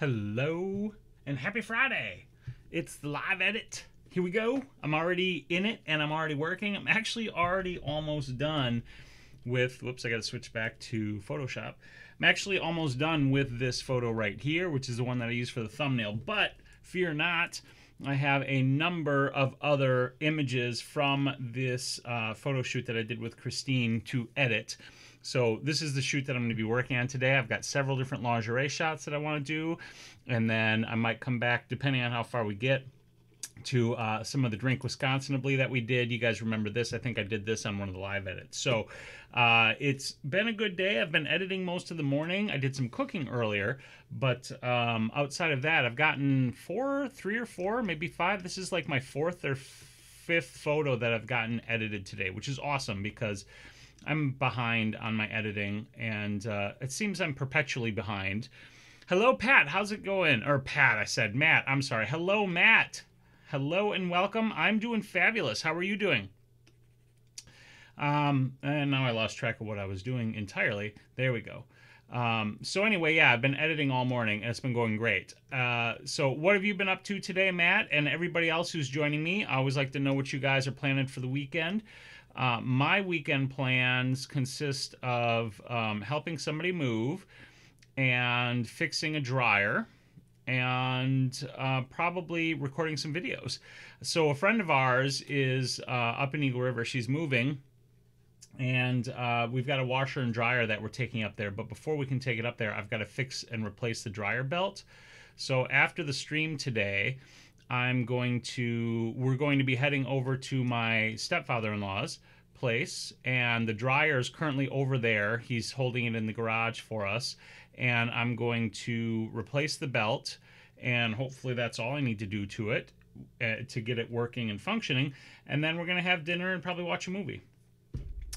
Hello and happy Friday. It's the live edit. Here we go. I'm already in it and I'm already working. I'm actually already almost done with, whoops, I got to switch back to Photoshop. I'm actually almost done with this photo right here, which is the one that I use for the thumbnail. But fear not, I have a number of other images from this photo shoot that I did with Christine to edit. So this is the shoot that I'm going to be working on today. I've got several different lingerie shots that I want to do, and then I might come back, depending on how far we get, to some of the Drink Wisconsinably that we did. You guys remember this? I think I did this on one of the live edits. So it's been a good day. I've been editing most of the morning. I did some cooking earlier, but outside of that, I've gotten three or four, maybe five. This is like my fourth or fifth photo that I've gotten edited today, which is awesome because I'm behind on my editing, and it seems I'm perpetually behind. Hello, Pat. How's it going? Or Pat, I said Matt. I'm sorry. Hello, Matt. Hello and welcome. I'm doing fabulous. How are you doing? And now I lost track of what I was doing entirely. There we go. So anyway, yeah, I've been editing all morning, and it's been going great. So what have you been up to today, Matt, and everybody else who's joining me? I always like to know what you guys are planning for the weekend. My weekend plans consist of helping somebody move and fixing a dryer and probably recording some videos. So a friend of ours is up in Eagle River. She's moving, and we've got a washer and dryer that we're taking up there. But before we can take it up there, I've got to fix and replace the dryer belt. So after the stream today, we're going to be heading over to my stepfather-in-law's place, and the dryer is currently over there. He's holding it in the garage for us, and I'm going to replace the belt, and hopefully that's all I need to do to it to get it working and functioning, and then we're going to have dinner and probably watch a movie.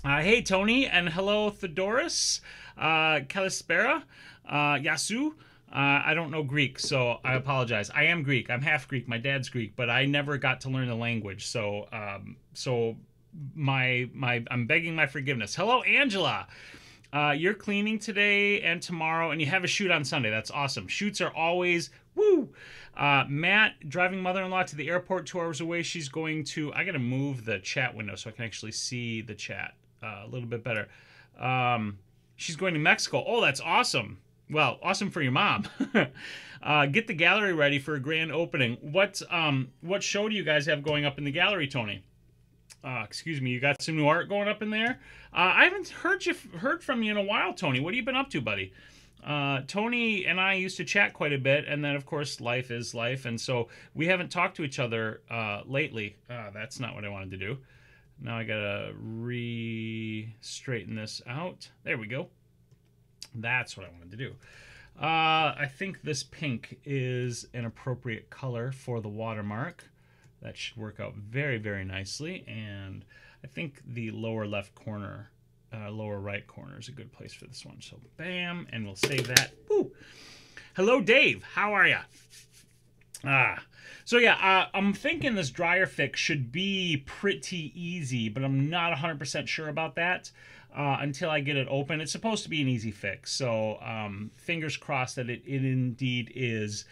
Hey, Tony, and hello, Theodorus, Kalispera, Yasu. I don't know Greek, so I apologize. I am Greek. I'm half Greek. My dad's Greek, but I never got to learn the language. So, I'm begging my forgiveness. Hello, Angela. You're cleaning today and tomorrow, and you have a shoot on Sunday. That's awesome. Shoots are always woo. Matt, driving mother-in-law to the airport 2 hours away. She's going to. I got to move the chat window so I can actually see the chat a little bit better. She's going to Mexico. Oh, that's awesome. Well, awesome for your mom. Get the gallery ready for a grand opening. What show do you guys have going up in the gallery, Tony? Excuse me, you got some new art going up in there? I haven't heard from you in a while, Tony. What have you been up to, buddy? Tony and I used to chat quite a bit, and then, of course, life is life, and so we haven't talked to each other lately. That's not what I wanted to do. Now I gotta straighten this out. There we go. That's what I wanted to do. I think this pink is an appropriate color for the watermark. That should work out very, very nicely. And I think the lower left corner, lower right corner is a good place for this one. So bam, and we'll save that. Woo! Hello, Dave. How are ya? So yeah, I'm thinking this dryer fix should be pretty easy, but I'm not 100% sure about that. Until I get it open. It's supposed to be an easy fix, so fingers crossed that it indeed is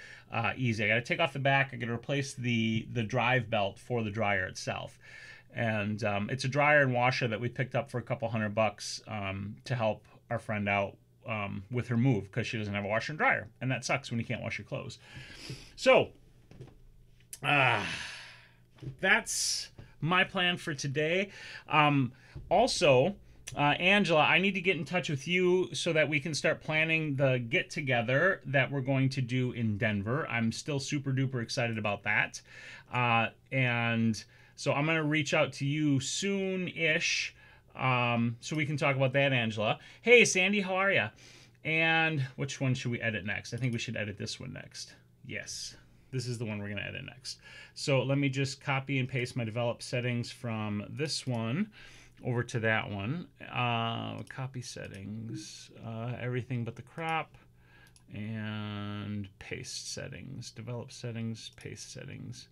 easy. I got to take off the back. I got to replace the drive belt for the dryer itself, and it's a dryer and washer that we picked up for a couple $100 to help our friend out with her move because she doesn't have a washer and dryer, and that sucks when you can't wash your clothes. So that's my plan for today. Also, Angela, I need to get in touch with you so that we can start planning the get-together that we're going to do in Denver. I'm still super duper excited about that. And so I'm going to reach out to you soon-ish so we can talk about that, Angela. Hey, Sandy, how are you? And which one should we edit next? I think we should edit this one next. Yes, this is the one we're going to edit next. So let me just copy and paste my develop settings from this one over to that one. Copy settings, everything but the crop, and paste settings, develop settings, paste settings.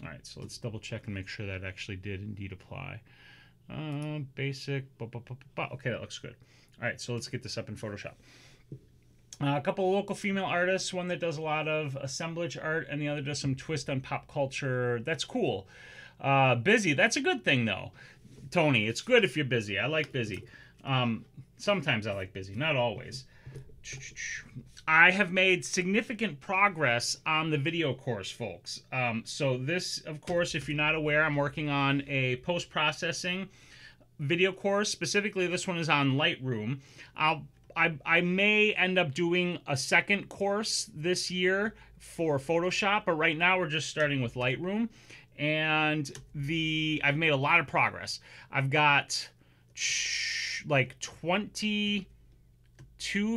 All right, so let's double check and make sure that actually did indeed apply. Basic, okay, that looks good. All right, so let's get this up in Photoshop. A couple of local female artists, one that does a lot of assemblage art, and the other does some twist on pop culture. That's cool. Busy, that's a good thing, though. Tony, it's good if you're busy. I like busy. Sometimes I like busy, not always. I have made significant progress on the video course, folks. So this, of course, if you're not aware, I'm working on a post-processing video course. Specifically, this one is on Lightroom. I may end up doing a second course this year for Photoshop, but right now we're just starting with Lightroom. And I've made a lot of progress. I've got like 22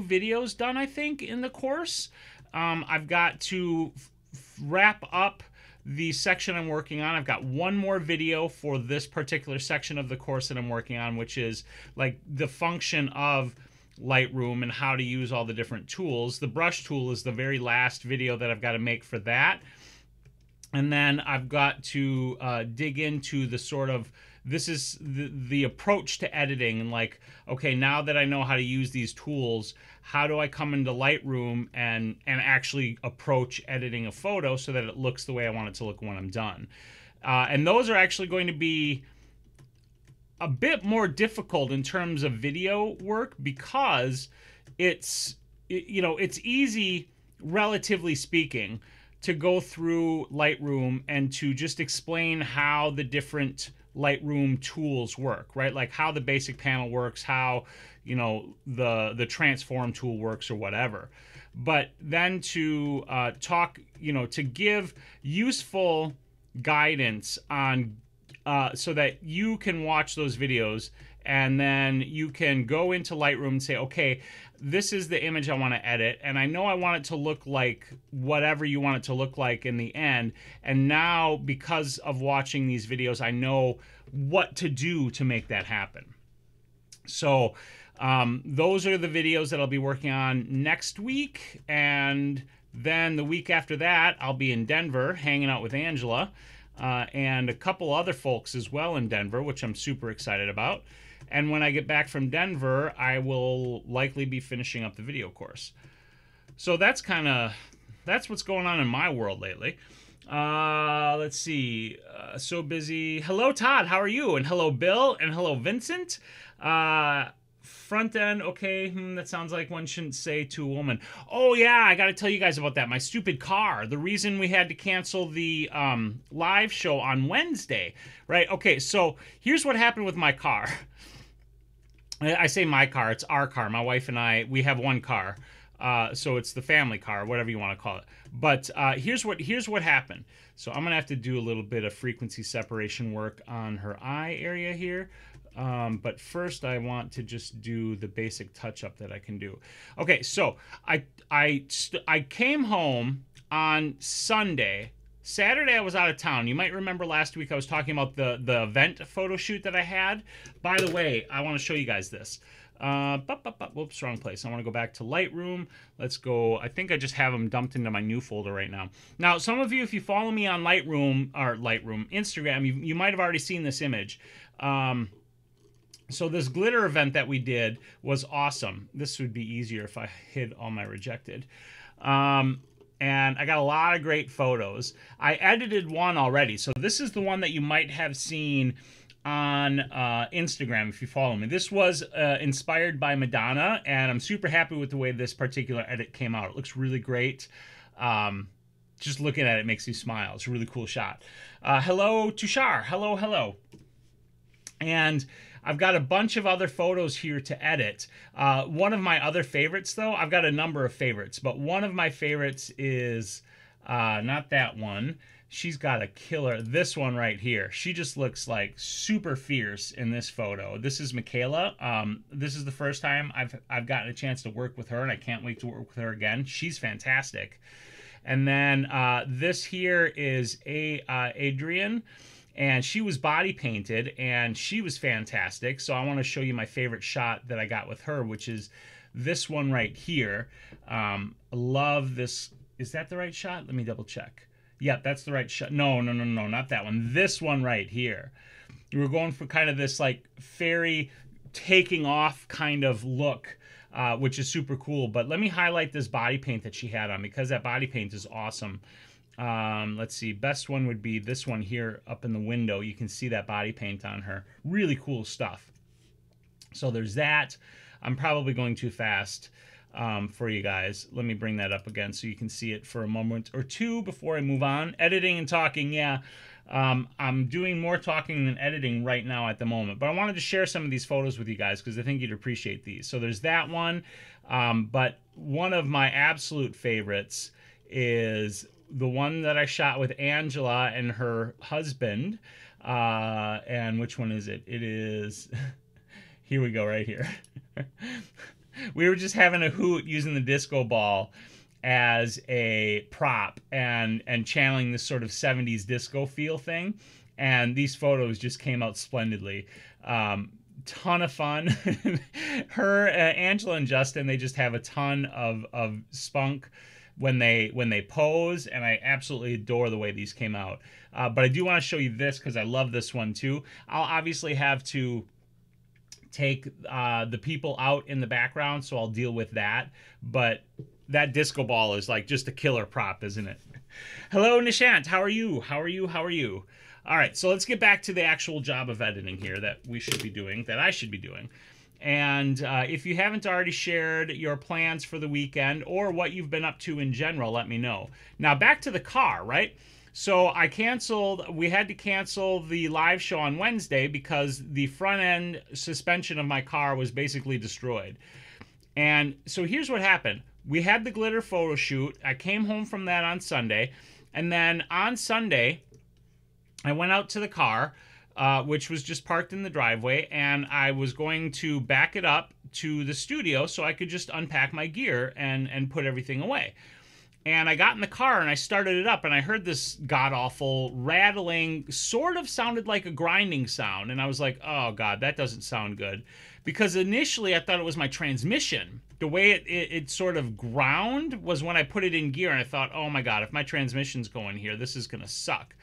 videos done, I think, in the course. I've got to wrap up the section I'm working on. I've got one more video for this particular section of the course that I'm working on, which is like the function of Lightroom and how to use all the different tools. The brush tool is the very last video that I've got to make for that. And then I've got to dig into the sort of, this is the approach to editing, and like, okay, now that I know how to use these tools, how do I come into Lightroom and actually approach editing a photo so that it looks the way I want it to look when I'm done. And those are actually going to be a bit more difficult in terms of video work, because it's easy, relatively speaking, to go through Lightroom and to just explain how the different Lightroom tools work, right? Like how the basic panel works, how, the transform tool works or whatever. But then to talk, to give useful guidance on, so that you can watch those videos and then you can go into Lightroom and say, okay, this is the image I want to edit, and I know I want it to look like whatever you want it to look like in the end, and now because of watching these videos, I know what to do to make that happen. So those are the videos that I'll be working on next week, and then the week after that, I'll be in Denver hanging out with Angela and a couple other folks as well in Denver, which I'm super excited about. And when I get back from Denver, I will likely be finishing up the video course. So that's what's going on in my world lately. Let's see. So busy. Hello, Todd. How are you? And hello, Bill. And hello, Vincent. Front end. Okay. That sounds like one shouldn't say to a woman. Oh, yeah. I got to tell you guys about that. My stupid car. The reason we had to cancel the live show on Wednesday. Right? Okay. So here's what happened with my car. I say my car, it's our car. My wife and I, we have one car. So it's the family car, whatever you want to call it. But here's what happened. So I'm going to have to do a little bit of frequency separation work on her eye area here. But first I want to just do the basic touch-up that I can do. Okay, so I came home on Sunday. Saturday I was out of town. You might remember last week I was talking about the event photo shoot that I had. By the way, I want to show you guys this. Whoops, wrong place. I want to go back to Lightroom. Let's go. I think I just have them dumped into my new folder right now. Now, some of you, if you follow me on Instagram, you might have already seen this image. So this glitter event that we did was awesome. This would be easier if I hid all my rejected. And I got a lot of great photos. I edited one already. So this is the one that you might have seen on Instagram if you follow me. This was inspired by Madonna, and I'm super happy with the way this particular edit came out. It looks really great. Just looking at it makes you smile. It's a really cool shot. Hello, Tushar. Hello, hello. And I've got a bunch of other photos here to edit. One of my other favorites, though, I've got a number of favorites, but one of my favorites is not that one. She's got a killer. This one right here. She just looks like super fierce in this photo. This is Michaela. This is the first time I've gotten a chance to work with her, and I can't wait to work with her again. She's fantastic. And then this here is Adrian. And she was body painted, and she was fantastic. So I want to show you my favorite shot that I got with her, which is this one right here. Love this. Is that the right shot? Let me double check. Yeah, that's the right shot. No, not that one. This one right here. We were going for kind of this like fairy taking off kind of look which is super cool. But let me highlight this body paint that she had on, because that body paint is awesome. Let's see, best one would be this one here up in the window. You can see that body paint on her. Really cool stuff. So there's that. I'm probably going too fast for you guys. Let me bring that up again so you can see it for a moment or two before I move on. Editing and talking, yeah. I'm doing more talking than editing right now at the moment, but I wanted to share some of these photos with you guys because I think you'd appreciate these. So there's that one, but one of my absolute favorites is the one that I shot with Angela and her husband. And which one is it? It is... Here we go, right here. We were just having a hoot using the disco ball as a prop and channeling this sort of 70s disco feel thing. And these photos just came out splendidly. Ton of fun. Her, Angela and Justin, they just have a ton of spunk when they pose, and I absolutely adore the way these came out. But I do want to show you this because I love this one too. I'll obviously have to take the people out in the background, so I'll deal with that. But that disco ball is like just a killer prop, isn't it? Hello, Nishant. How are you? How are you? How are you? All right, so let's get back to the actual job of editing here that we should be doing, that I should be doing. And if you haven't already shared your plans for the weekend or what you've been up to in general, let me know. Now, back to the car, right? So we had to cancel the live show on Wednesday because the front end suspension of my car was basically destroyed. And so here's what happened. We had the glitter photo shoot. I came home from that on Sunday. And then on Sunday, I went out to the car, which was just parked in the driveway, and I was going to back it up to the studio so I could just unpack my gear and put everything away. And I got in the car and I started it up and I heard this god-awful rattling, sort of sounded like a grinding sound. And I was like, oh God, that doesn't sound good. Because initially I thought it was my transmission. The way it sort of ground was when I put it in gear, and I thought, oh my God, if my transmission's going here, this is gonna suck.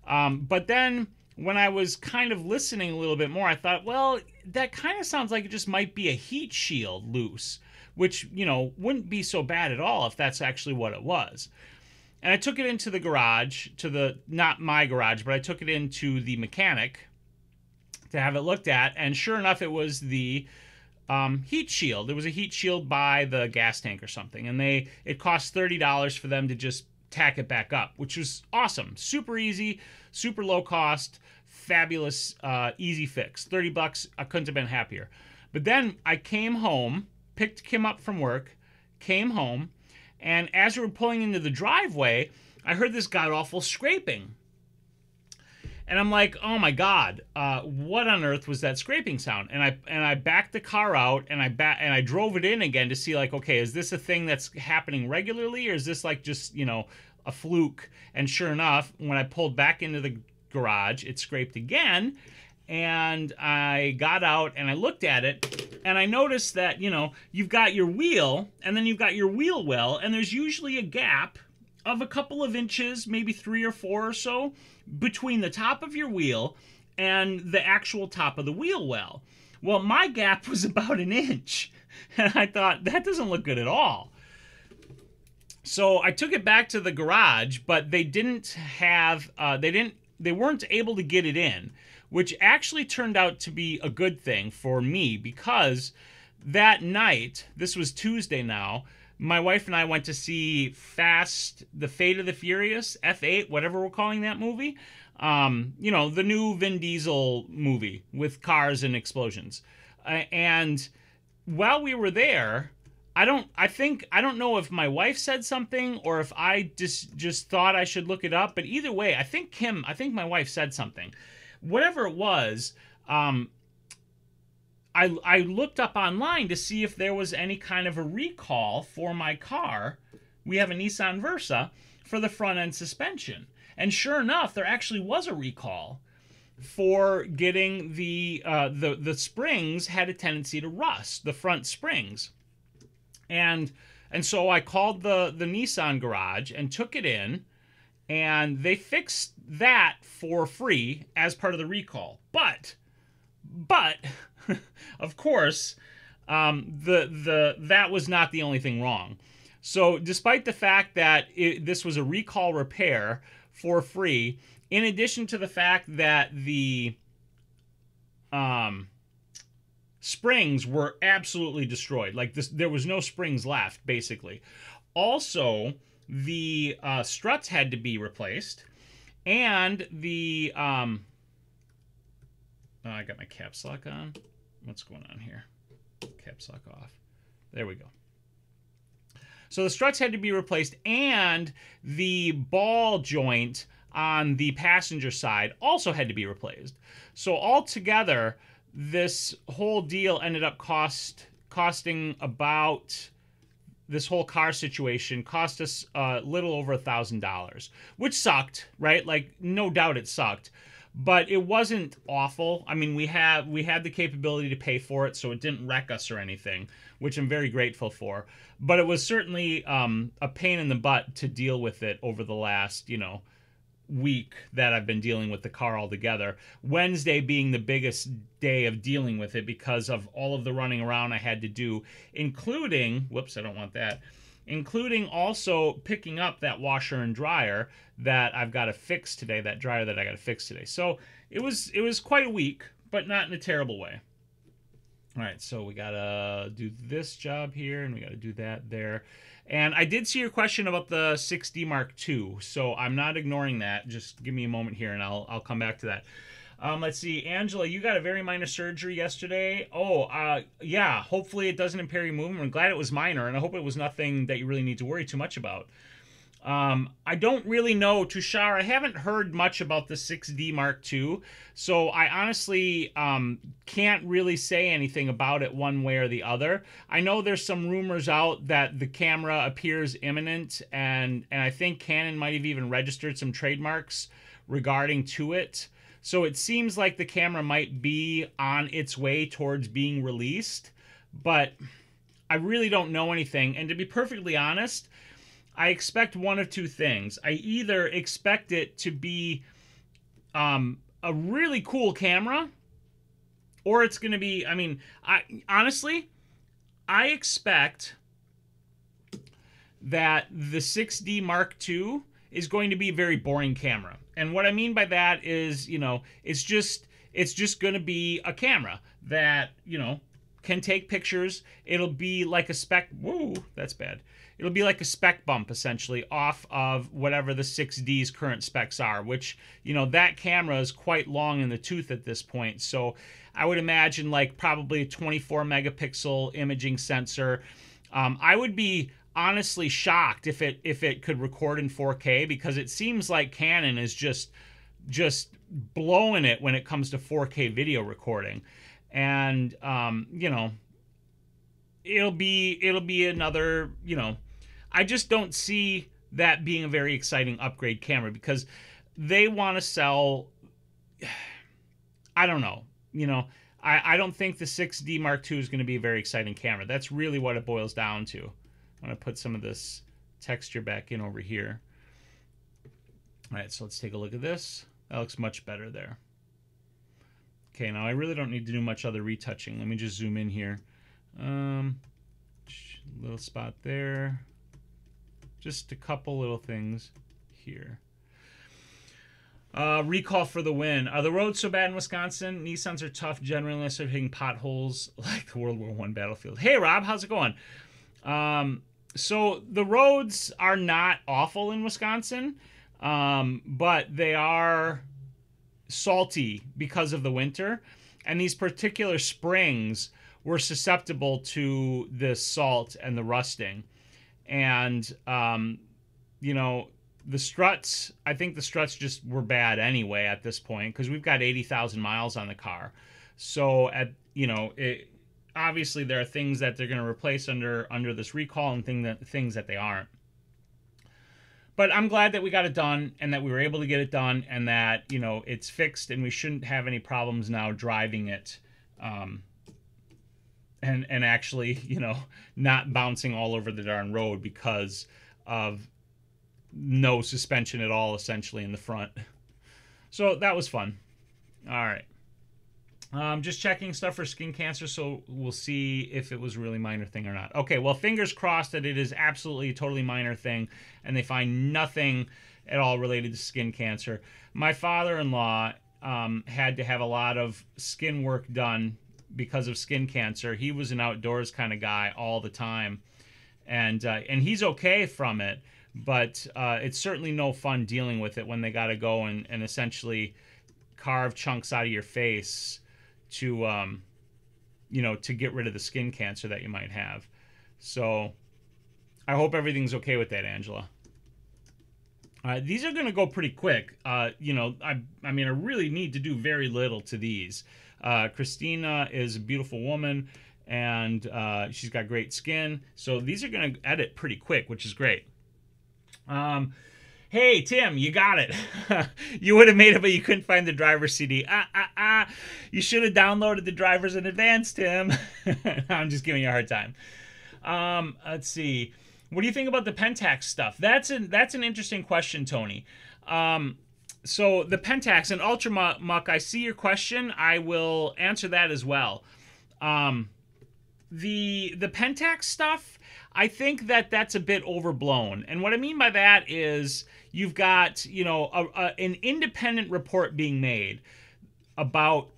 But then when I was kind of listening a little bit more, I thought, well, that kind of sounds like it just might be a heat shield loose, which, you know, wouldn't be so bad at all if that's actually what it was. And I took it into the garage, not my garage, but I took it into the mechanic to have it looked at, and sure enough, it was the heat shield. It was a heat shield by the gas tank or something, and it cost $30 for them to just tack it back up, which was awesome. Super easy, super low cost, fabulous, easy fix. 30 bucks, I couldn't have been happier. But then I came home, picked Kim up from work, came home, and as we were pulling into the driveway, I heard this god-awful scraping. And I'm like, oh my God, what on earth was that scraping sound? And I backed the car out and I drove it in again to see, like, okay, is this a thing that's happening regularly, or is this like just, you know, a fluke? And sure enough, when I pulled back into the garage, it scraped again. And I got out and I looked at it and I noticed that, you know, you've got your wheel and then you've got your wheel well, and there's usually a gap of a couple of inches, maybe 3 or 4 or so, between the top of your wheel and the actual top of the wheel well. Well, my gap was about 1 inch, and I thought, that doesn't look good at all. So I took it back to the garage, but they didn't have, they weren't able to get it in, which actually turned out to be a good thing for me, because that night, this was Tuesday now, my wife and I went to see The Fate of the Furious, F8, whatever we're calling that movie. You know, the new Vin Diesel movie with cars and explosions. And while we were there, I don't know if my wife said something or if I just thought I should look it up. But either way, I think my wife said something. Whatever it was, I looked up online to see if there was any kind of a recall for my car. We have a Nissan Versa for the front end suspension. And sure enough, there actually was a recall for getting the springs had a tendency to rust, the front springs. And so I called the Nissan garage and took it in, and they fixed that for free as part of the recall. But of course, That was not the only thing wrong. So despite the fact that this was a recall repair for free, in addition to the fact that the springs were absolutely destroyed, like this, there was no springs left, basically. Also, the struts had to be replaced, and the oh, I got my caps lock on. What's going on here? Caps lock off. There we go. So the struts had to be replaced, and the ball joint on the passenger side also had to be replaced. So altogether, this whole deal ended up costing about, this whole car situation cost us a little over $1,000, which sucked, right? Like, no doubt it sucked, but it wasn't awful. I mean, we had the capability to pay for it, so it didn't wreck us or anything, which I'm very grateful for. But it was certainly a pain in the butt to deal with it over the last, week that I've been dealing with the car altogether. Wednesday being the biggest day of dealing with it because of all of the running around I had to do, including, whoops, I don't want that, including also picking up that washer and dryer that I've got to fix today, that dryer that I got to fix today. So it was quite a week, but not in a terrible way. All right, so we got to do this job here, and we got to do that there. And I did see your question about the 6D Mark II, so I'm not ignoring that. Just give me a moment here, and I'll come back to that. Let's see. Angela, you got a very minor surgery yesterday. Oh, yeah, hopefully it doesn't impair your movement. I'm glad it was minor, and I hope it was nothing that you really need to worry too much about. I don't really know, Tushar. I haven't heard much about the 6D Mark II, so I honestly can't really say anything about it one way or the other. I know there's some rumors out that the camera appears imminent, and I think Canon might have even registered some trademarks regarding to it. So it seems like the camera might be on its way towards being released, but I really don't know anything. And to be perfectly honest, I expect one of two things. I either expect it to be a really cool camera, or it's going to be, I mean, honestly, I expect that the 6D Mark II is going to be a very boring camera. And what I mean by that is, it's just going to be a camera that, can take pictures. It'll be like a spec, whoa, that's bad. It'll be like a spec bump, essentially, off of whatever the 6D's current specs are, which, that camera is quite long in the tooth at this point. So I would imagine like probably a 24 megapixel imaging sensor. I would be honestly shocked if it could record in 4K, because it seems like Canon is just blowing it when it comes to 4K video recording. And it'll be another, I just don't see that being a very exciting upgrade camera, because they want to sell, I don't know, I don't think the 6D Mark II is going to be a very exciting camera. That's really what it boils down to. I'm going to put some of this texture back in over here. All right, so let's take a look at this. That looks much better there. Okay, now I really don't need to do much other retouching. Let me just zoom in here. Little spot there. Just a couple little things here. Recall for the win. Are the roads so bad in Wisconsin? Nissans are tough generally unless they're hitting potholes like the World War I battlefield. Hey, Rob, how's it going? So the roads are not awful in Wisconsin, but they are salty because of the winter, and these particular springs were susceptible to the salt and the rusting. And the struts, I think the struts just were bad anyway at this point, because we've got 80,000 miles on the car. So obviously there are things that they're going to replace under this recall, and things that they aren't. But I'm glad that we got it done, and that we were able to get it done, and that, it's fixed, and we shouldn't have any problems now driving it, and actually, not bouncing all over the darn road because of no suspension at all, essentially, in the front. So that was fun. All right. Just checking stuff for skin cancer, so we'll see if it was a really minor thing or not. Okay, well, fingers crossed that it is absolutely a totally minor thing, and they find nothing at all related to skin cancer. My father-in-law had to have a lot of skin work done because of skin cancer. He was an outdoors kind of guy all the time, and he's okay from it, but it's certainly no fun dealing with it when they got to go and essentially carve chunks out of your face to to get rid of the skin cancer that you might have. So I hope everything's okay with that, Angela. These are going to go pretty quick. I mean, I really need to do very little to these. Christina is a beautiful woman, and she's got great skin. So these are going to edit pretty quick, which is great. Hey, Tim, you got it. You would have made it, but you couldn't find the driver's CD. You should have downloaded the drivers in advance, Tim. I'm just giving you a hard time. Let's see. What do you think about the Pentax stuff? That's an interesting question, Tony. So the Pentax and Ultra Muck, I see your question. I will answer that as well. The Pentax stuff, I think that's a bit overblown. And what I mean by that is you've got, an independent report being made about,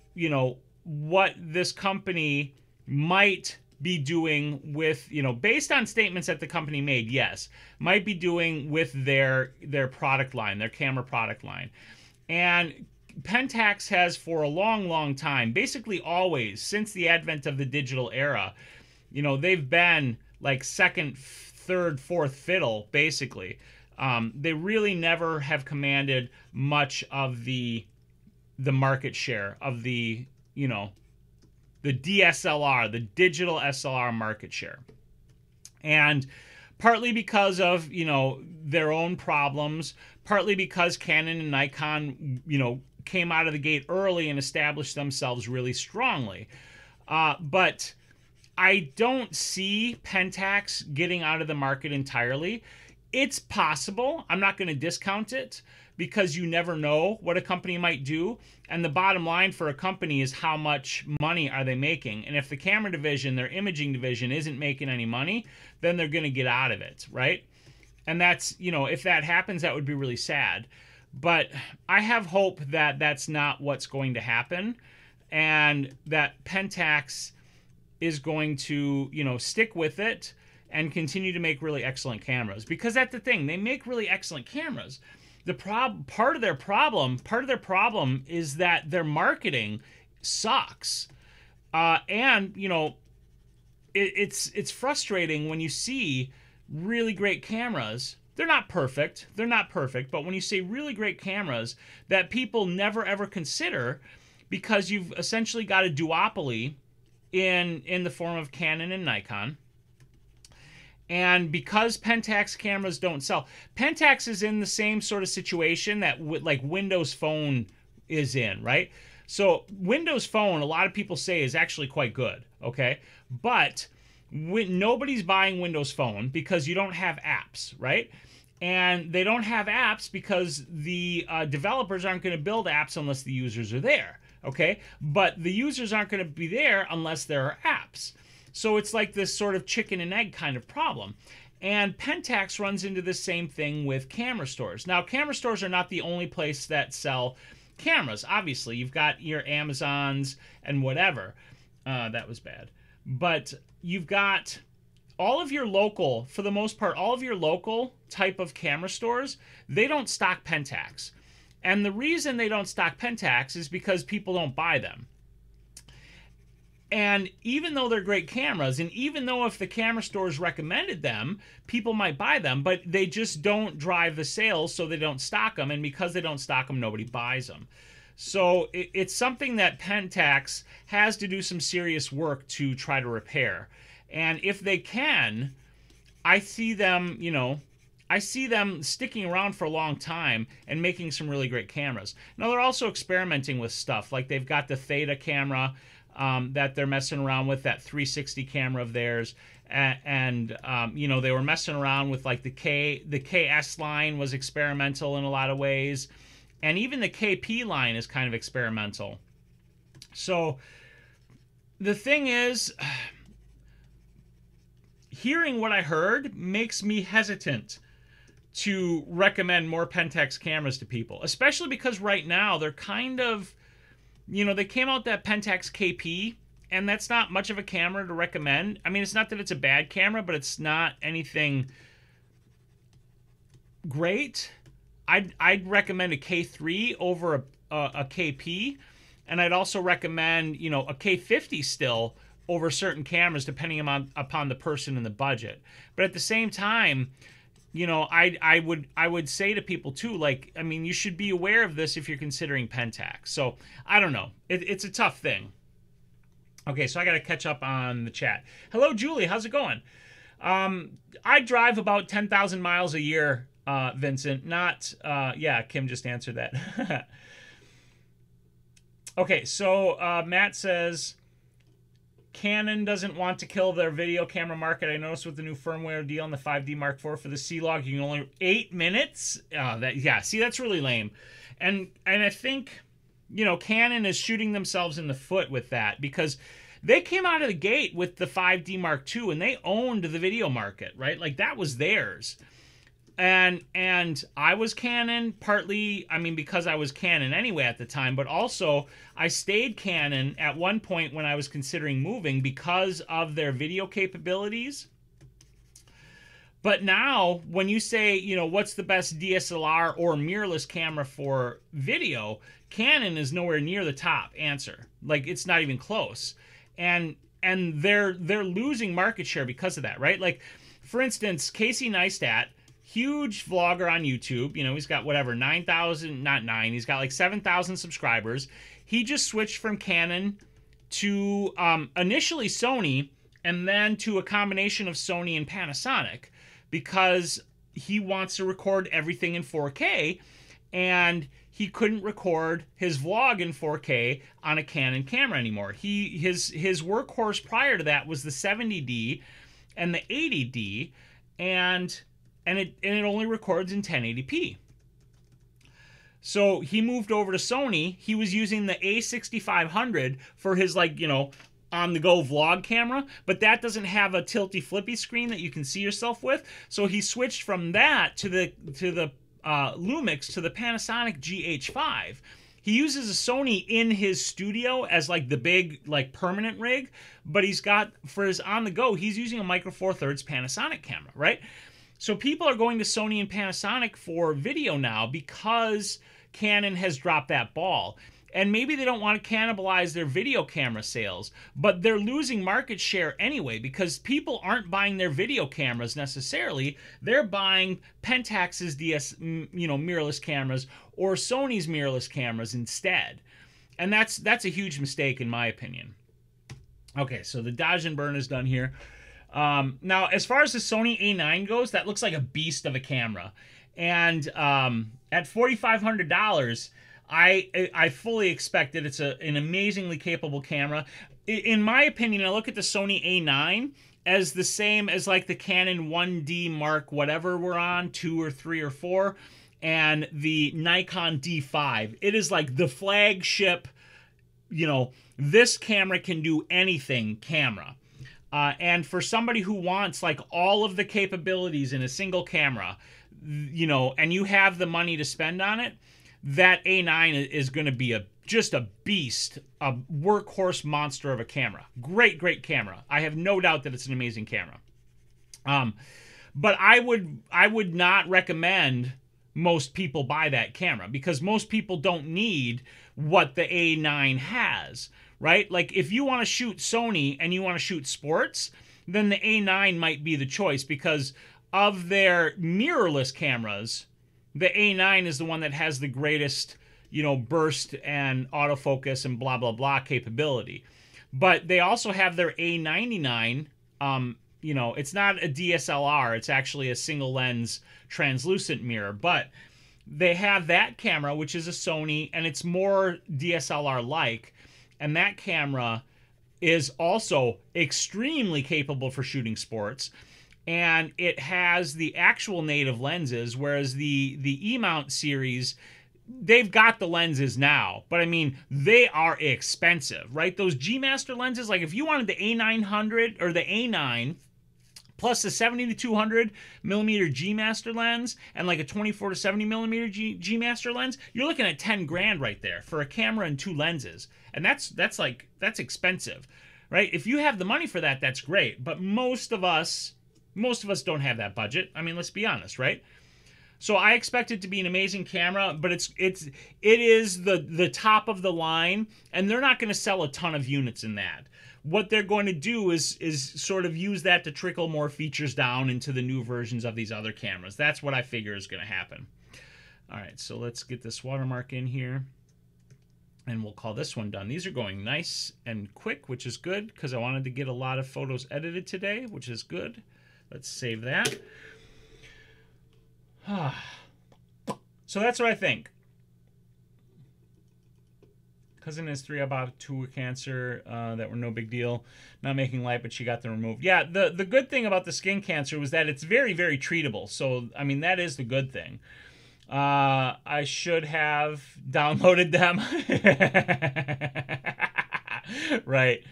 what this company might be doing with, based on statements that the company made, yes, might be doing with their product line, their camera product line. And Pentax has for a long, long time, basically always, since the advent of the digital era, they've been like second, third, fourth fiddle, basically. They really never have commanded much of the market share of the DSLR, the digital SLR market share. And partly because of, their own problems, partly because Canon and Nikon, came out of the gate early and established themselves really strongly. But I don't see Pentax getting out of the market entirely. It's possible. I'm not going to discount it because you never know what a company might do. And the bottom line for a company is how much money are they making. And if the camera division, their imaging division, isn't making any money, then they're going to get out of it, right? And that's, if that happens, that would be really sad. But I have hope that that's not what's going to happen, and that Pentax is going to, stick with it and continue to make really excellent cameras. Because that's the thing, they make really excellent cameras. Part of their problem is that their marketing sucks. And it's frustrating when you see really great cameras. They're not perfect, but when you see really great cameras that people never ever consider, because you've essentially got a duopoly in the form of Canon and Nikon. And because Pentax cameras don't sell, Pentax is in the same sort of situation that like Windows Phone is in, right? So Windows Phone, a lot of people say, is actually quite good, okay? But nobody's buying Windows Phone because you don't have apps, right? And they don't have apps because the developers aren't going to build apps unless the users are there, okay? But the users aren't going to be there unless there are apps. So it's like this sort of chicken and egg kind of problem. And Pentax runs into the same thing with camera stores. Now, camera stores are not the only place that sell cameras. Obviously, you've got your Amazons and whatever. That was bad. But you've got all of your local, for the most part, all of your local type of camera stores, they don't stock Pentax. And the reason they don't stock Pentax is because people don't buy them. And even though they're great cameras, and even though if the camera stores recommended them, people might buy them, but they just don't drive the sales, so they don't stock them. And because they don't stock them, nobody buys them. So it's something that Pentax has to do some serious work to try to repair. And if they can, I see them, I see them sticking around for a long time and making some really great cameras. Now, they're also experimenting with stuff. Like they've got the Theta camera that they're messing around with, that 360 camera of theirs. And they were messing around with like the KS line was experimental in a lot of ways. And even the KP line is kind of experimental. So the thing is, hearing what I heard makes me hesitant to recommend more Pentax cameras to people, especially because right now they're kind of, they came out that Pentax KP, and that's not much of a camera to recommend. I mean, it's not that it's a bad camera, but it's not anything great. I'd recommend a K3 over a KP, and I'd also recommend, a K50 still over certain cameras, depending upon the person and the budget. But at the same time, I would say to people too, like, I mean, you should be aware of this if you're considering Pentax. So I don't know. It's a tough thing. Okay, so I got to catch up on the chat. Hello, Julie. How's it going? I drive about 10,000 miles a year, Vincent. Not, yeah, Kim just answered that. Okay, so Matt says, Canon doesn't want to kill their video camera market. I noticed with the new firmware deal on the 5D Mark IV for the C-Log, you can only 8 minutes. Yeah, see, that's really lame. And I think, Canon is shooting themselves in the foot with that, because they came out of the gate with the 5D Mark II and they owned the video market, right? Like, that was theirs. And I was Canon, partly, I mean, because I was Canon anyway at the time, but also I stayed Canon at one point when I was considering moving because of their video capabilities. But now, when you say, what's the best DSLR or mirrorless camera for video, Canon is nowhere near the top answer. Like, it's not even close. And they're losing market share because of that, right? Like, for instance, Casey Neistat, huge vlogger on YouTube. He's got whatever, 9,000, not 9, he's got like 7,000 subscribers. He just switched from Canon to initially Sony, and then to a combination of Sony and Panasonic, because he wants to record everything in 4K, and he couldn't record his vlog in 4K on a Canon camera anymore. His workhorse prior to that was the 70D and the 80D, and it only records in 1080p. So he moved over to Sony. He was using the A6500 for his, like, on-the-go vlog camera, but that doesn't have a tilty flippy screen that you can see yourself with. So he switched from that to the Lumix to the Panasonic GH5. He uses a Sony in his studio as like the big, like, permanent rig, but he's got, for his on-the-go, he's using a Micro Four Thirds Panasonic camera, right? So people are going to Sony and Panasonic for video now because Canon has dropped that ball. And maybe they don't want to cannibalize their video camera sales, but they're losing market share anyway, because people aren't buying their video cameras necessarily. They're buying Pentax's mirrorless cameras or Sony's mirrorless cameras instead. And that's a huge mistake in my opinion. Okay, so the dodge and burn is done here. Now, as far as the Sony A9 goes, that looks like a beast of a camera. And at $4,500, I fully expect that it's an amazingly capable camera. In my opinion, I look at the Sony A9 as the same as like the Canon 1D Mark whatever we're on, 2 or 3 or 4, and the Nikon D5. It is like the flagship, this camera can do anything camera. And for somebody who wants like all of the capabilities in a single camera, and you have the money to spend on it, that A9 is going to be just a beast, a workhorse monster of a camera. Great, great camera. I have no doubt that it's an amazing camera. But I would not recommend most people buy that camera, because most people don't need what the A9 has, right? Like, if you want to shoot Sony and you want to shoot sports, then the A9 might be the choice, because of their mirrorless cameras, the A9 is the one that has the greatest, burst and autofocus and blah, blah, blah capability. But they also have their A99. It's not a DSLR. It's actually a single lens translucent mirror. But they have that camera, which is a Sony, and it's more DSLR-like. And that camera is also extremely capable for shooting sports. And it has the actual native lenses, whereas the E-mount series they've got the lenses now, but I mean, they are expensive, right? Those G Master lenses, like if you wanted the A900 or the A9 plus the 70 to 200 millimeter G Master lens and like a 24 to 70 millimeter G Master lens, you're looking at 10 grand right there for a camera and 2 lenses. And that's expensive, right? If you have the money for that, that's great. But most of us don't have that budget. I mean, let's be honest, right? So I expect it to be an amazing camera, but it is the top of the line, and they're not going to sell a ton of units in that. What they're going to do is sort of use that to trickle more features down into the new versions of these other cameras. That's what I figure is going to happen. All right, so let's get this watermark in here, and we'll call this one done. These are going nice and quick, which is good because I wanted to get a lot of photos edited today, which is good. Let's save that. So that's what I think. Cousin has 3 about 2 with cancer that were no big deal. Not making light, but she got them removed. Yeah, the good thing about the skin cancer was that it's very, very treatable. So, I mean, that is the good thing. I should have downloaded them. Right.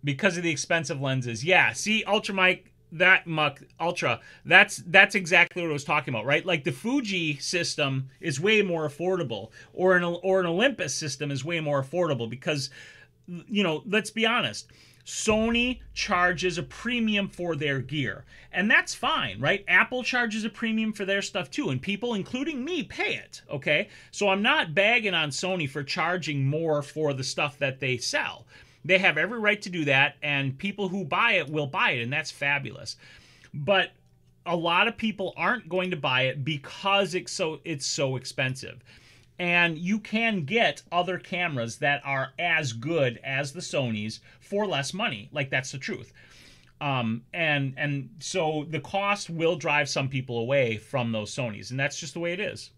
Because of the expensive lenses. Yeah, see, Ultra Mike, Ultra, that's exactly what I was talking about, right? Like the Fuji system is way more affordable, or an Olympus system is way more affordable because, you know, let's be honest, Sony charges a premium for their gear, and that's fine, right? Apple charges a premium for their stuff too, and people, including me, pay it, okay? So I'm not bagging on Sony for charging more for the stuff that they sell. They have every right to do that, and people who buy it will buy it, and that's fabulous. But a lot of people aren't going to buy it because it's so expensive. And you can get other cameras that are as good as the Sonys for less money. Like, that's the truth. And so the cost will drive some people away from those Sonys, and that's just the way it is.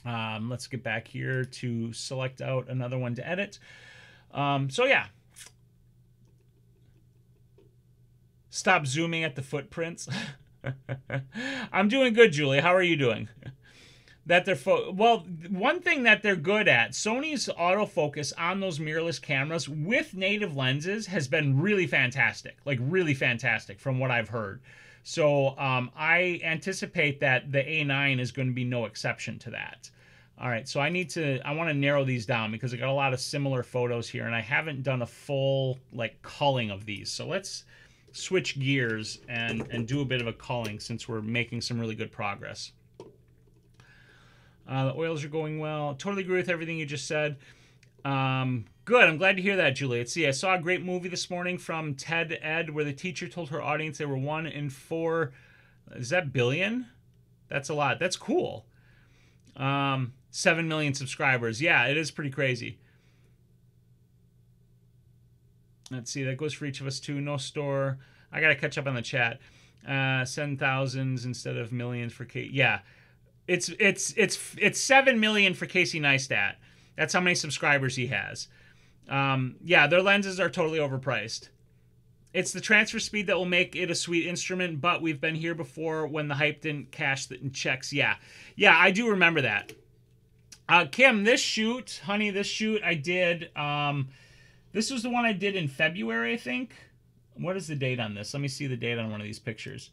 Let's get back here to select out another one to edit. So yeah, stop zooming at the footprints. I'm doing good, Julie. How are you doing? Well, one thing that they're good at, Sony's autofocus on those mirrorless cameras with native lenses has been really fantastic, like really fantastic from what I've heard. So I anticipate that the A9 is going to be no exception to that. All right, so I want to narrow these down because I got a lot of similar photos here, and I haven't done a full like culling of these. So let's switch gears and do a bit of a culling since we're making some really good progress. The oils are going well. Totally agree with everything you just said. Good, I'm glad to hear that, Julie. Let's see, I saw a great movie this morning from TED Ed where the teacher told her audience they were 1 in 4. Is that billion? That's a lot. That's cool. 7 million subscribers. Yeah, it is pretty crazy. Let's see, that goes for each of us too. No store. I gotta catch up on the chat. Send thousands instead of millions for Kate. Yeah, it's 7 million for Casey Neistat. That's how many subscribers he has. Yeah, their lenses are totally overpriced. It's the transfer speed that will make it a sweet instrument, but we've been here before when the hype didn't cash the checks. Yeah, I do remember that. Kim, this shoot I did, this was the one I did in February, I think. What is the date on this? Let me see the date on one of these pictures.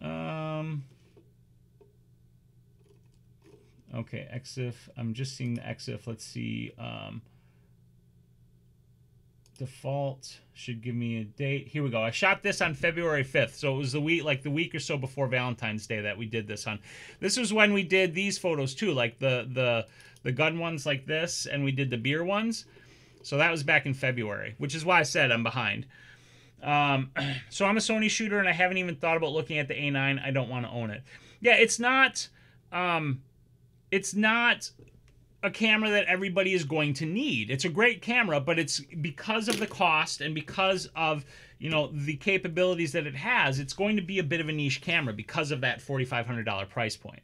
Okay, EXIF. I'm just seeing the EXIF. Let's see. Default should give me a date. Here we go. I shot this on February 5th. So it was the week or so before Valentine's Day that we did this on. This was when we did these photos too, like the gun ones like this, and we did the beer ones. So that was back in February, which is why I said I'm behind. So I'm a Sony shooter, and I haven't even thought about looking at the A9. I don't want to own it. Yeah, it's not a camera that everybody is going to need. It's a great camera, but it's because of the cost and because of, you know, the capabilities that it has, it's going to be a bit of a niche camera because of that $4,500 price point.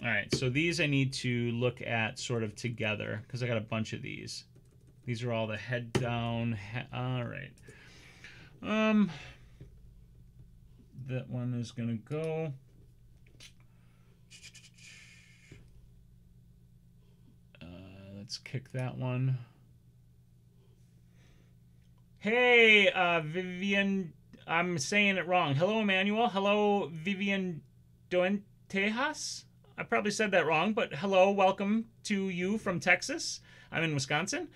All right, so these I need to look at sort of together because I got a bunch of these. These are all the head down. All right. that one is going to go. Let's kick that one. Hey, Vivian, I'm saying it wrong. Hello, Emmanuel. Hello, Vivian Doentejas. I probably said that wrong, but hello, welcome to you from Texas. I'm in Wisconsin.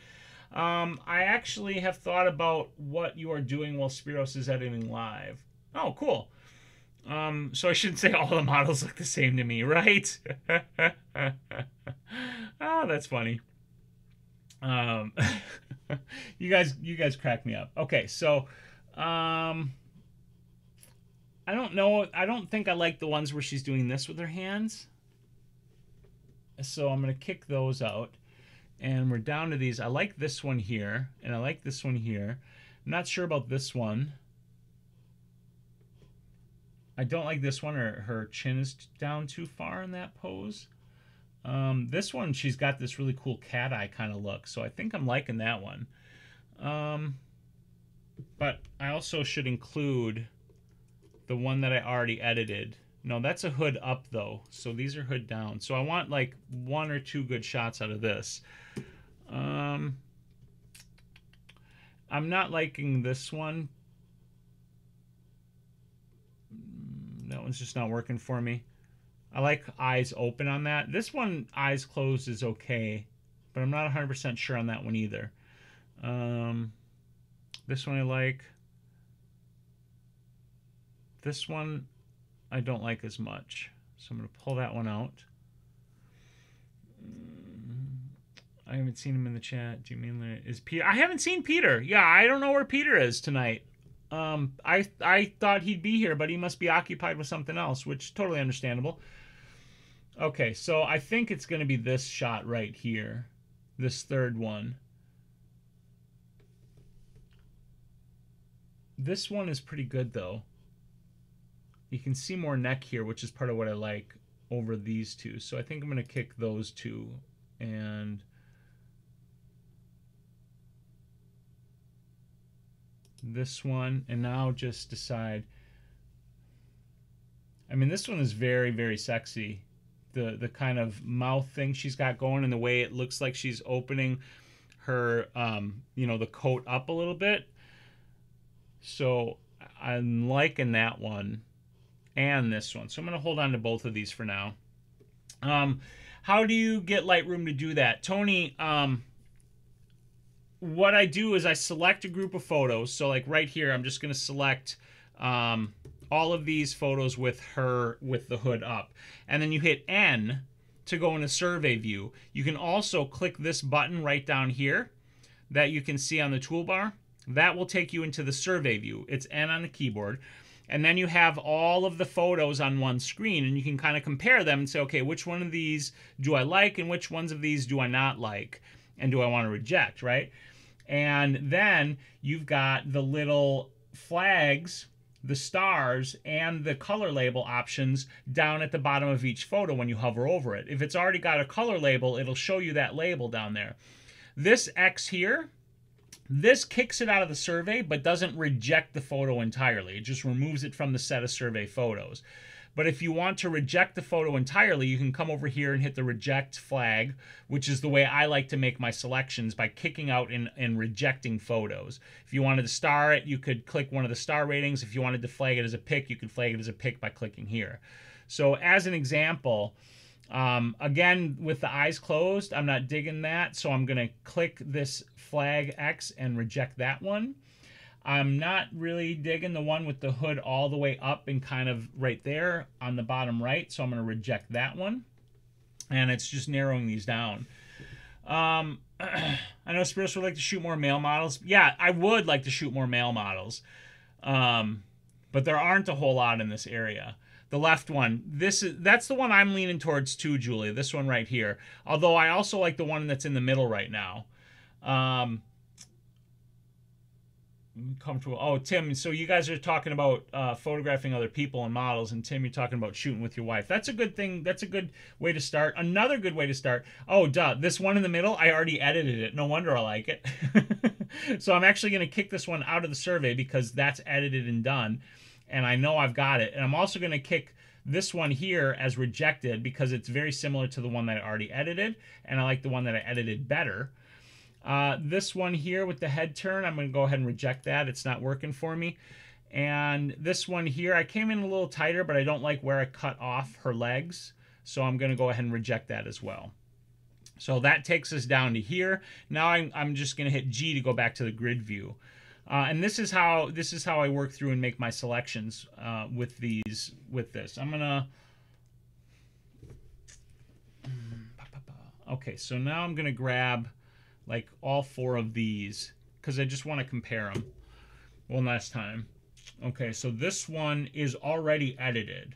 I actually have thought about what you are doing while Spyros is editing live. Oh, cool. So I shouldn't say all the models look the same to me, right? Oh, that's funny. You guys crack me up. Okay, so I don't know. I don't think I like the ones where she's doing this with her hands. So I'm gonna kick those out, and we're down to these. I like this one here, and I like this one here. I'm not sure about this one. I don't like this one. Her chin is down too far in that pose. This one, she's got this really cool cat eye kind of look, so I think I'm liking that one. But I also should include the one that I already edited. No, that's a hood up, though, so these are hood down. So I want, like, 1 or 2 good shots out of this. I'm not liking this one. That one's just not working for me. I like eyes open on that. This one, eyes closed, is okay, but I'm not 100% sure on that one either. This one I like. This one I don't like as much, so I'm going to pull that one out. I haven't seen him in the chat. Do you mean is Peter? I haven't seen Peter. Yeah, I don't know where Peter is tonight. I thought he'd be here, but he must be occupied with something else, which totally understandable. Okay, so I think it's going to be this shot right here, this third one. This one is pretty good, though. You can see more neck here, which is part of what I like over these two. So I think I'm going to kick those two and this one, and now just decide. I mean, this one is very, very sexy. The kind of mouth thing she's got going and the way it looks like she's opening her, you know, the coat up a little bit. So I'm liking that one and this one. So I'm going to hold on to both of these for now. How do you get Lightroom to do that? Tony, what I do is I select a group of photos. So like right here, I'm just going to select all of these photos with her with the hood up. And then you hit N to go in a survey view. You can also click this button right down here that you can see on the toolbar. That will take you into the survey view. It's N on the keyboard. And then you have all of the photos on one screen, and you can kind of compare them and say, okay, which one of these do I like and which ones of these do I not like and do I want to reject, right? And then you've got the little flags, the stars, and the color label options down at the bottom of each photo when you hover over it. If it's already got a color label, it'll show you that label down there. This X here, this kicks it out of the survey but doesn't reject the photo entirely. It just removes it from the set of survey photos. But if you want to reject the photo entirely, you can come over here and hit the reject flag, which is the way I like to make my selections, by kicking out and rejecting photos. If you wanted to star it, you could click one of the star ratings. If you wanted to flag it as a pick, you could flag it as a pick by clicking here. So as an example, again, with the eyes closed, I'm not digging that, so I'm going to click this flag X and reject that one. I'm not really digging the one with the hood all the way up and kind of right there on the bottom right, so I'm going to reject that one. And it's just narrowing these down. I know Spyros would like to shoot more male models. Yeah, I would like to shoot more male models. But there aren't a whole lot in this area. The left one, that's the one I'm leaning towards too, Julia. This one right here. Although I also like the one that's in the middle right now. Comfortable. Oh, Tim, so you guys are talking about photographing other people and models, and Tim, you're talking about shooting with your wife. That's a good thing. That's a good way to start. Another good way to start. Oh, duh. This one in the middle, I already edited it. No wonder I like it. So I'm actually going to kick this one out of the survey because that's edited and done. and I know I've got it. And I'm also going to kick this one here as rejected because it's very similar to the one that I already edited, and I like the one that I edited better. This one here with the head turn, I'm going to go ahead and reject that. It's not working for me. And this one here, I came in a little tighter, but I don't like where I cut off her legs. So I'm going to go ahead and reject that as well. So that takes us down to here. Now I'm just going to hit G to go back to the grid view. And this is how I work through and make my selections with this. I'm gonna. Okay, so now I'm gonna grab like all 4 of these because I just want to compare them one last time. Okay, so this one is already edited,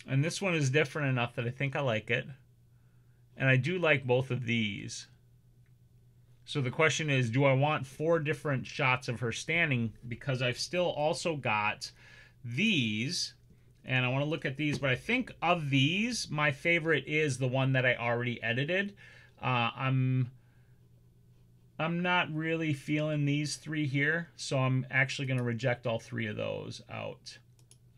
and this one is different enough that I think I like it, and I do like both of these. So the question is, do I want 4 different shots of her standing? Because I've still also got these, and I want to look at these, but I think of these, my favorite is the one that I already edited. I'm not really feeling these 3 here, so I'm actually going to reject all 3 of those out.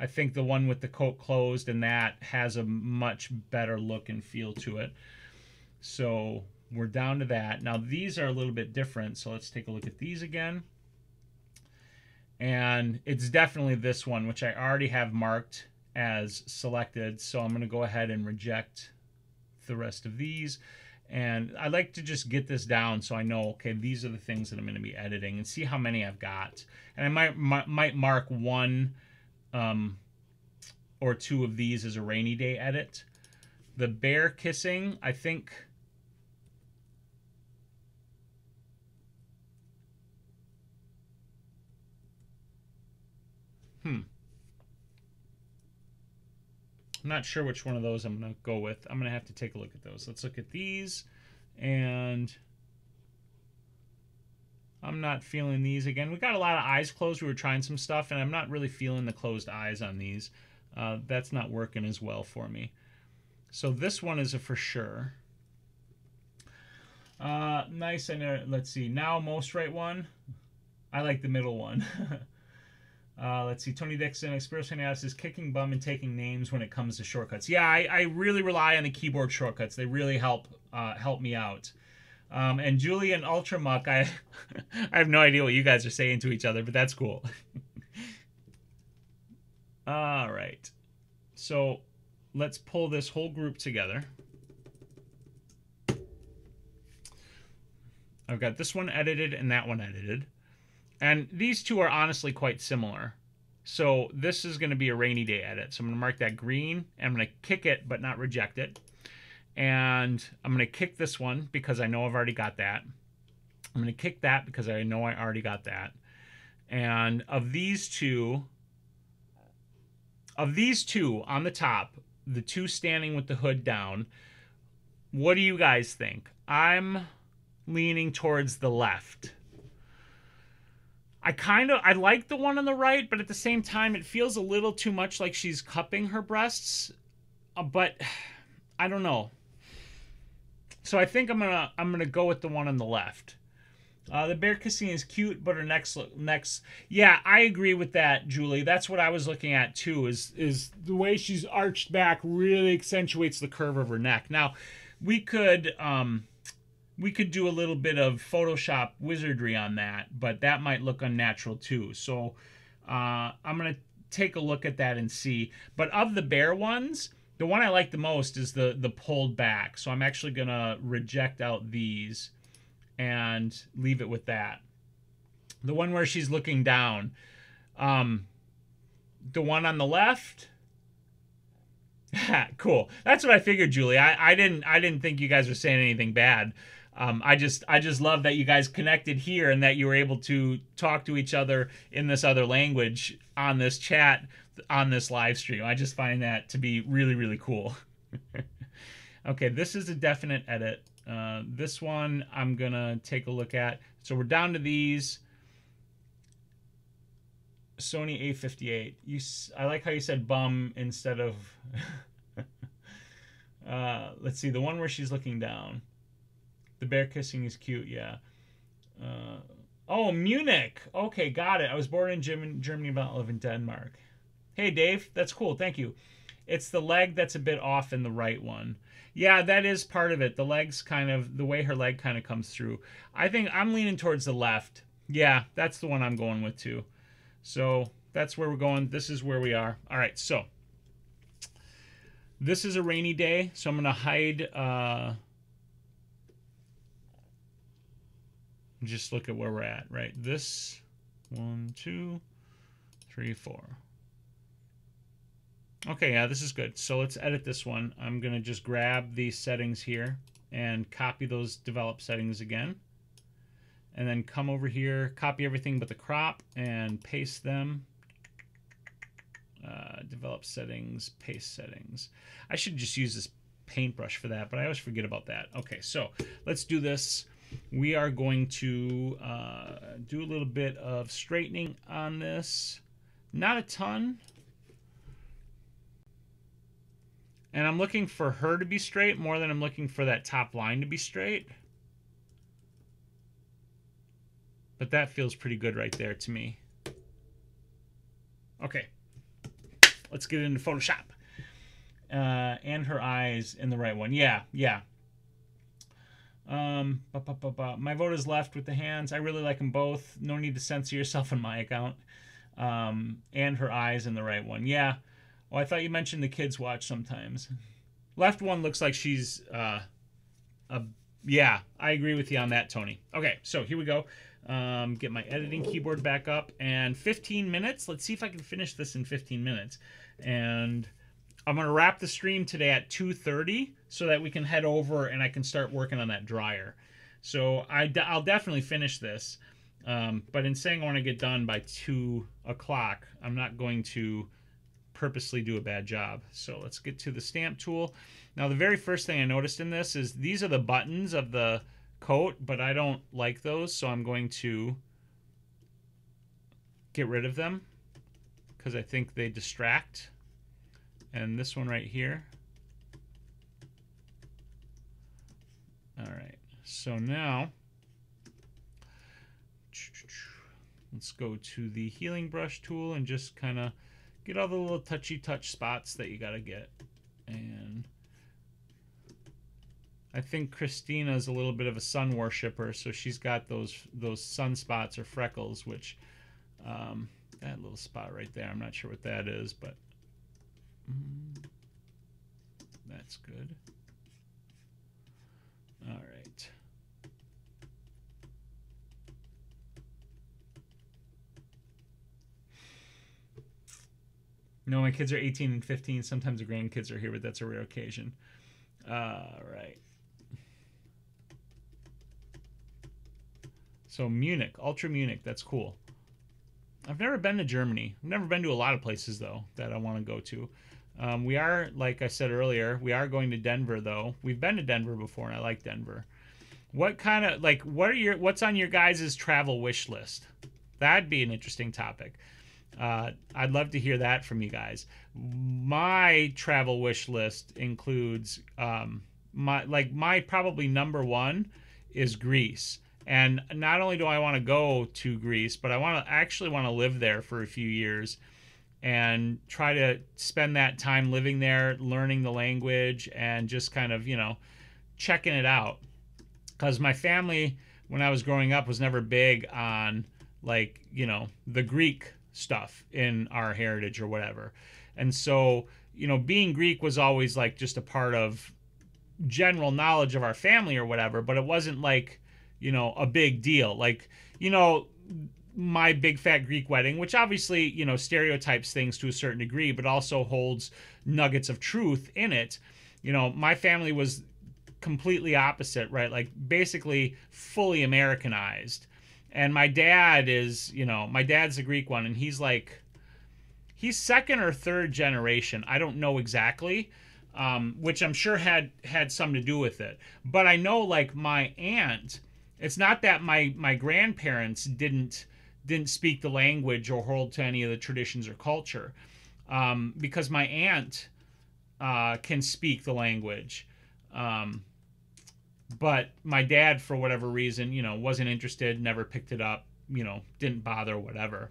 I think the one with the coat closed and that has a much better look and feel to it. So we're down to that. Now these are a little bit different, so let's take a look at these again. And it's definitely this one, which I already have marked as selected, so I'm going to go ahead and reject the rest of these. And I like to just get this down so I know, okay, these are the things that I'm going to be editing, and see how many I've got. And I might mark 1 or 2 of these as a rainy day edit. The bear kissing, I think... I'm not sure which one of those I'm going to go with. I'm going to have to take a look at those. Let's look at these. And I'm not feeling these again. We got a lot of eyes closed. We were trying some stuff, and I'm not really feeling the closed eyes on these. That's not working as well for me. So this one is a for sure. Nice. Let's see. Now most right one. I like the middle one. Let's see. Tony Dixon, Spyros Heniadis is kicking bum and taking names when it comes to shortcuts. Yeah, I really rely on the keyboard shortcuts. They really help me out. And Julian Ultramuck, I have no idea what you guys are saying to each other, but that's cool. All right. So let's pull this whole group together. I've got this one edited and that one edited. And these two are honestly quite similar. So this is going to be a rainy day edit. So I'm going to mark that green, and I'm going to kick it but not reject it. And I'm going to kick this one because I know I've already got that. I'm going to kick that because I know I already got that. And of these two on the top, the 2 standing with the hood down, what do you guys think? I'm leaning towards the left. I like the one on the right, but at the same time, it feels a little too much like she's cupping her breasts. But I don't know. So I think I'm gonna go with the one on the left. The bear kissing is cute, but her neck's. Yeah, I agree with that, Julie. That's what I was looking at too. Is the way she's arched back really accentuates the curve of her neck. Now, we could do a little bit of Photoshop wizardry on that, but that might look unnatural too. So I'm going to take a look at that and see. But of the bear ones, the one I like the most is the pulled back. So I'm actually going to reject out these and leave it with that. The one where she's looking down. The one on the left... Cool. That's what I figured, Julie. I didn't think you guys were saying anything bad. I just love that you guys connected here and that you were able to talk to each other in this other language on this chat, on this live stream. I just find that to be really, really cool. Okay, this is a definite edit. This one I'm going to take a look at. So we're down to these. Sony A58. I like how you said bum instead of... let's see, the one where she's looking down. The bear kissing is cute, yeah. Oh, Munich. Okay, got it. I was born in Germany, but I live in Denmark. Hey, Dave. That's cool. Thank you. It's the leg that's a bit off in the right one. Yeah, that is part of it. The leg's kind of, the way her leg kind of comes through. I think I'm leaning towards the left. Yeah, that's the one I'm going with too. So that's where we're going. This is where we are. All right, so this is a rainy day, so I'm going to hide. Just look at where we're at, right? This, 1, 2, 3, 4. Okay, yeah, this is good. So let's edit this one. I'm going to just grab these settings here and copy those develop settings again. And then come over here, copy everything but the crop, and paste them. Develop settings, paste settings. I should just use this paintbrush for that, but I always forget about that. Okay, so let's do this. We are going to do a little bit of straightening on this. Not a ton. And I'm looking for her to be straight more than I'm looking for that top line to be straight. But that feels pretty good right there to me. Okay. Let's get into Photoshop. And her eyes in the right one. Yeah, yeah. My vote is left with the hands. I really like them both. No need to censor yourself on my account. And her eyes in the right one. Yeah. Oh, I thought you mentioned the kids watch sometimes. Left one looks like she's yeah, I agree with you on that, Tony. Okay, so here we go. Get my editing keyboard back up, and 15 minutes. Let's see if I can finish this in 15 minutes. And I'm going to wrap the stream today at 2:30 so that we can head over and I can start working on that dryer. So I'll definitely finish this. But in saying I want to get done by 2 o'clock, I'm not going to purposely do a bad job. So let's get to the stamp tool. Now the very first thing I noticed in this is these are the buttons of the coat, but I don't like those, so I'm going to get rid of them because I think they distract. And this one right here. All right, so now let's go to the healing brush tool and just kind of get all the little touchy touch spots that you got to get. And I think Christina's a little bit of a sun worshiper, so she's got those sunspots or freckles, which that little spot right there, I'm not sure what that is, but that's good. All right. No, my kids are 18 and 15. Sometimes the grandkids are here, but that's a rare occasion. All right. So Munich, Ultra Munich, that's cool. I've never been to Germany. I've never been to a lot of places, though, that I want to go to. We are, like I said earlier, we are going to Denver, though. We've been to Denver before, and I like Denver. What kind of, like, what's on your guys' travel wish list? That'd be an interesting topic. I'd love to hear that from you guys. My travel wish list includes my probably number one is Greece. And not only do I want to go to Greece, but I actually want to live there for a few years and try to spend that time living there, learning the language, and just kind of, checking it out. Because my family, when I was growing up, was never big on, like, the Greek stuff in our heritage or whatever. And so, being Greek was always like just a part of general knowledge of our family or whatever, but it wasn't like, a big deal. Like, My Big Fat Greek Wedding, which obviously, stereotypes things to a certain degree, but also holds nuggets of truth in it. My family was completely opposite, right? Like basically fully Americanized. And my dad is, my dad's the Greek one, and he's second or third generation. I don't know exactly, which I'm sure had something to do with it. But I know, like, my aunt, it's not that my grandparents didn't speak the language or hold to any of the traditions or culture, because my aunt can speak the language. But my dad, for whatever reason, wasn't interested, never picked it up. you know, didn't bother or whatever.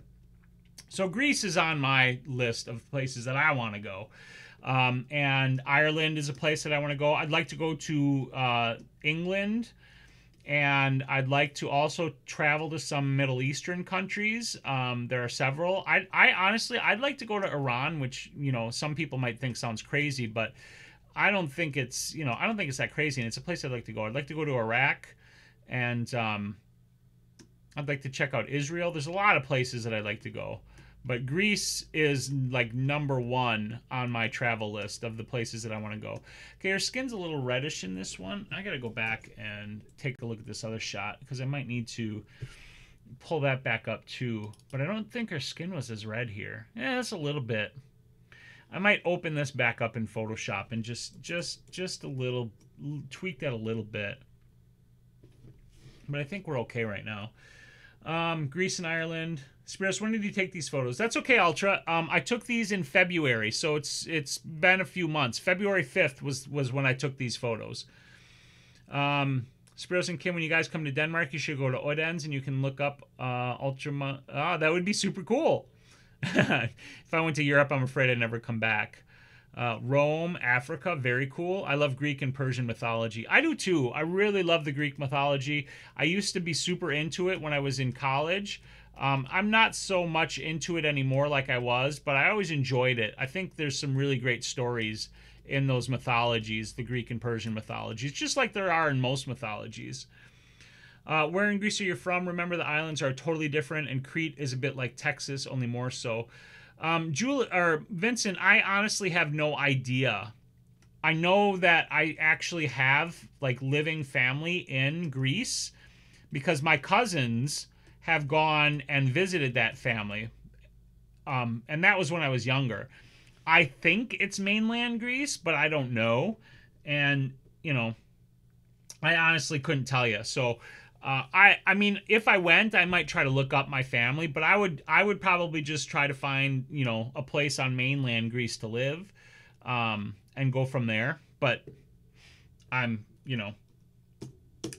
So Greece is on my list of places that I want to go. And Ireland is a place that I want to go. I'd like to go to England, and I'd like to also travel to some Middle Eastern countries. There are several. I honestly, I'd like to go to Iran, which, you know, some people might think sounds crazy, but I don't think it's, you know, I don't think it's that crazy, and it's a place I'd like to go. I'd like to go to Iraq, and I'd like to check out Israel. There's a lot of places that I'd like to go, but Greece is like #1 on my travel list of the places that I want to go. Okay, her skin's a little reddish in this one. I gotta go back and take a look at this other shot because I might need to pull that back up too. But I don't think her skin was as red here. Yeah, that's a little bit. I might open this back up in Photoshop and just a little, tweak that a little bit. But I think we're okay right now. Greece and Ireland. Spyros, when did you take these photos? That's okay, Ultra. I took these in February, so it's been a few months. February 5th was when I took these photos. Spyros and Kim, when you guys come to Denmark, you should go to Odense and you can look up Ultra. That would be super cool. If I went to Europe, I'm afraid I'd never come back. Rome, Africa, very cool. I love Greek and Persian mythology. I do too. I really love the Greek mythology. I used to be super into it when I was in college. I'm not so much into it anymore like I was, but I always enjoyed it. I think there's some really great stories in those mythologies, the Greek and Persian mythologies, just like there are in most mythologies. Where in Greece are you from? Remember, the islands are totally different, and Crete is a bit like Texas, only more so. Vincent, I honestly have no idea. I know that I actually have like living family in Greece because my cousins have gone and visited that family. And that was when I was younger. I think it's mainland Greece, but I don't know. And, you know, I honestly couldn't tell you. So, I mean, if I went, I might try to look up my family, but I would probably just try to find, you know, a place on mainland Greece to live, and go from there. But you know,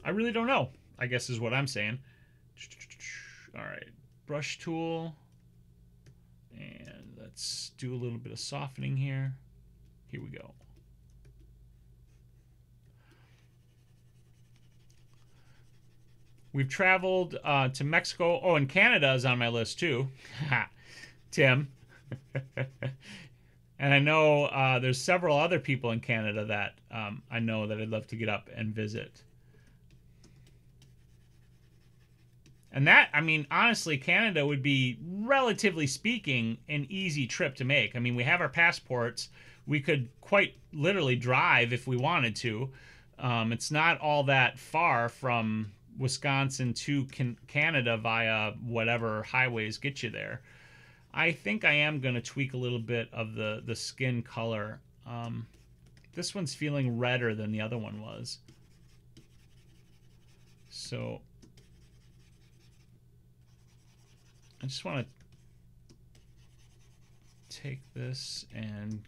I really don't know, I guess is what I'm saying. All right, brush tool, and let's do a little bit of softening here. Here we go. We've traveled to Mexico. Oh, and Canada is on my list too. Tim. And I know there's several other people in Canada that I know that I'd love to get up and visit. And that, I mean, honestly, Canada would be, relatively speaking, an easy trip to make. I mean, we have our passports. We could quite literally drive if we wanted to. It's not all that far from Wisconsin to Canada via whatever highways get you there. I think I am going to tweak a little bit of the skin color. This one's feeling redder than the other one was. So I just want to take this and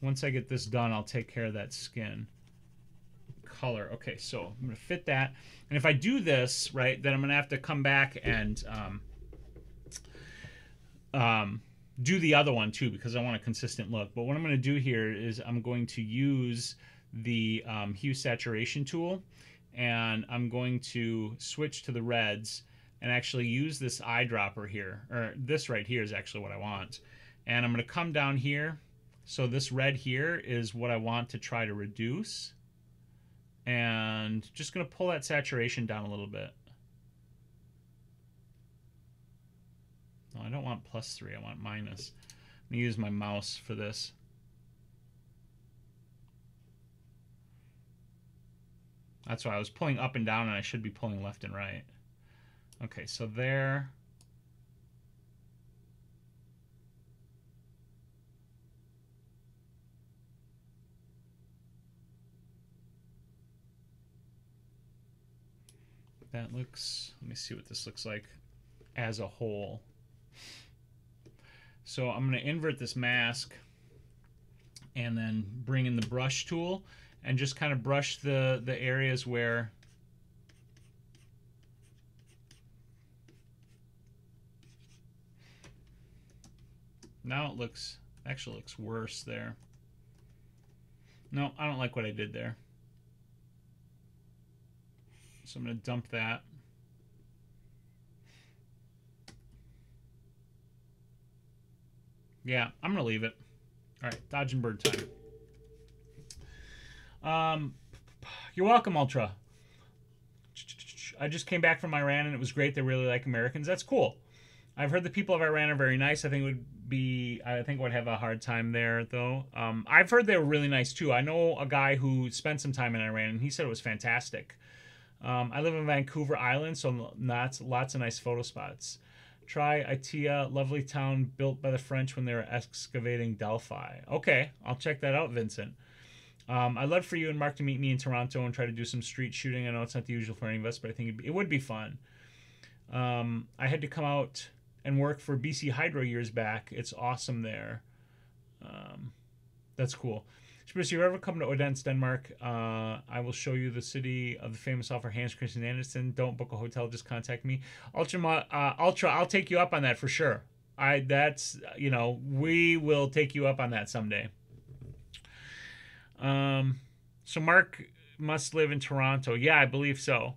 once I get this done, I'll take care of that skin color. Okay, so I'm going to fit that. And if I do this, right, then I'm going to have to come back and do the other one too because I want a consistent look. But what I'm going to do here is I'm going to use the hue saturation tool, and I'm going to switch to the reds and actually use this eyedropper here, or this right here is actually what I want. And I'm going to come down here. So this red here is what I want to try to reduce. And just going to pull that saturation down a little bit. No, I don't want +3, I want minus. I'm going to use my mouse for this. That's why I was pulling up and down, and I should be pulling left and right. Okay, so there. That looks, let me see what this looks like as a whole. So I'm going to invert this mask and then bring in the brush tool and just kind of brush the areas where Now it looks, actually looks worse there. No, I don't like what I did there. So I'm going to dump that. Yeah, I'm going to leave it. All right, dodge and bird time. You're welcome, Ultra. I just came back from Iran, and it was great. They really like Americans. That's cool. I've heard the people of Iran are very nice. I think would have a hard time there, though. I've heard they were really nice, too. I know a guy who spent some time in Iran, and he said it was fantastic. I live in Vancouver Island, so lots of nice photo spots. Try Itea, lovely town built by the French when they were excavating Delphi. Okay, I'll check that out, Vincent. I'd love for you and Mark to meet me in Toronto and try to do some street shooting. I know it's not the usual for any of us, but I think it would be fun. I had to come out and work for BC Hydro years back. It's awesome there. That's cool. Spyros, if you ever come to Odense, Denmark, I will show you the city of the famous author Hans Christian Andersen. Don't book a hotel, just contact me. Ultra, I'll take you up on that for sure. We will take you up on that someday. So Mark must live in Toronto. Yeah, I believe so.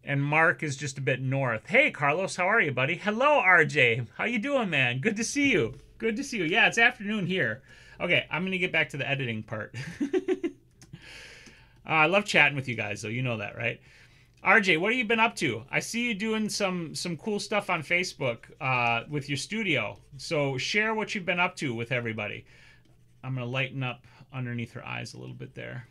And Mark is just a bit north. Hey, Carlos, how are you, buddy? Hello, RJ. How you doing, man? Good to see you. Good to see you. Yeah, it's afternoon here. Okay, I'm going to get back to the editing part. I love chatting with you guys, though. You know that, right? RJ, what have you been up to? I see you doing some cool stuff on Facebook with your studio. So share what you've been up to with everybody. I'm going to lighten up underneath her eyes a little bit there.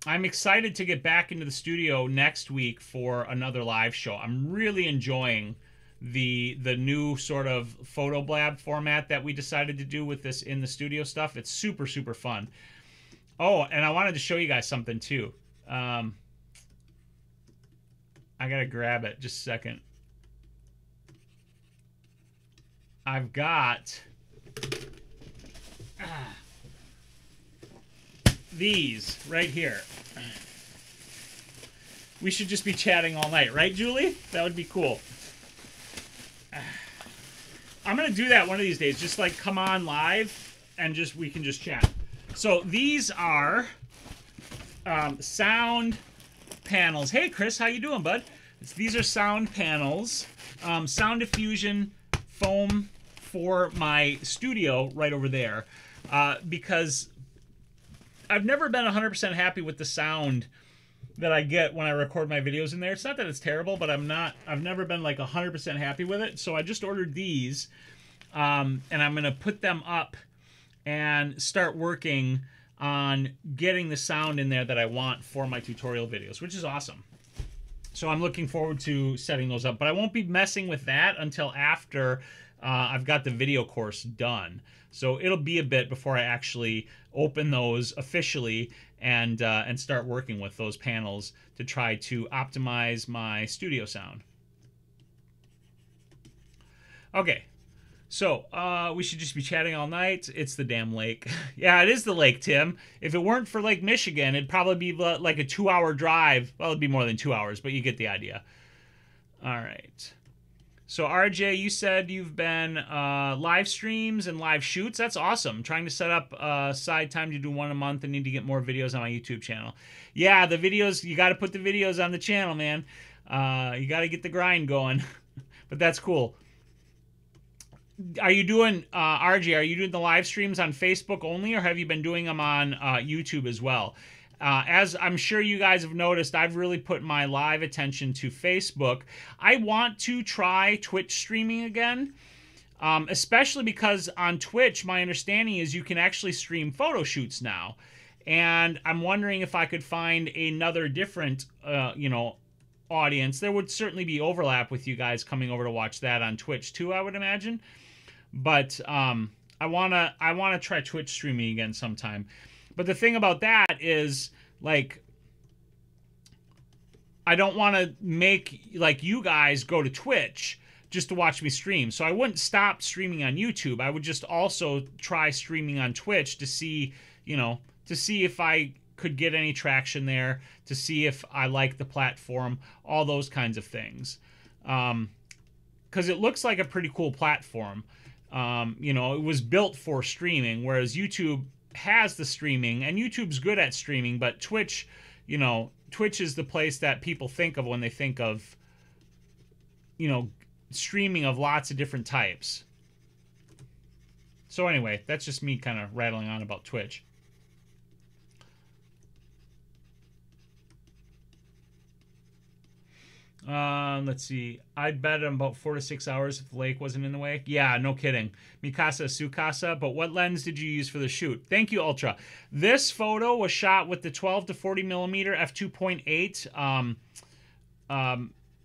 I'm excited to get back into the studio next week for another live show. I'm really enjoying the new sort of photo blab format that we decided to do with this in the studio stuff. It's super, super fun. Oh, and I wanted to show you guys something too. I gotta grab it just a second. I've got these right here. We should just be chatting all night, right, Julie? That would be cool. I'm gonna do that one of these days. Just like come on live and we can just chat. So these are sound panels. Hey, Chris, how you doing, bud? These are sound panels, sound diffusion foam for my studio right over there, because I've never been 100% happy with the sound that I get when I record my videos in there. It's not that it's terrible, but I've never been like 100% happy with it. So I just ordered these, and I'm gonna put them up and start working on getting the sound in there that I want for my tutorial videos, which is awesome. So I'm looking forward to setting those up, but I won't be messing with that until after I've got the video course done. So it'll be a bit before I actually open those officially and start working with those panels to try to optimize my studio sound. Okay, so we should just be chatting all night. It's the damn lake. Yeah, it is the lake, Tim. If it weren't for Lake Michigan, it'd probably be like a 2-hour drive. Well, it'd be more than 2 hours, but you get the idea. All right. So RJ, you said you've been live streams and live shoots. That's awesome. Trying to set up side time to do one a month and need to get more videos on my YouTube channel. Yeah, the videos, you got to put the videos on the channel, man. You got to get the grind going. But that's cool. Are you doing, RJ, are you doing the live streams on Facebook only, or have you been doing them on YouTube as well? As I'm sure you guys have noticed, I've really put my live attention to Facebook. I want to try Twitch streaming again, especially because on Twitch, my understanding is you can actually stream photo shoots now. And I'm wondering if I could find another different, audience. There would certainly be overlap with you guys coming over to watch that on Twitch too, I would imagine. But I wanna try Twitch streaming again sometime. But the thing about that is, like, I don't want to make, like, you guys go to Twitch just to watch me stream. So I wouldn't stop streaming on YouTube. I would just also try streaming on Twitch to see, to see if I could get any traction there, to see if I like the platform, all those kinds of things. because it looks like a pretty cool platform. You know, it was built for streaming, whereas YouTube has the streaming, and YouTube's good at streaming, but Twitch, you know, Twitch is the place that people think of when they think of, you know, streaming of lots of different types. So anyway, that's just me kind of rattling on about Twitch. Let's see. I'd bet him about 4 to 6 hours if the lake wasn't in the way. Yeah, no kidding. Mikasa Sukasa. But what lens did you use for the shoot? Thank you, Ultra. This photo was shot with the 12 to 40 millimeter f2.8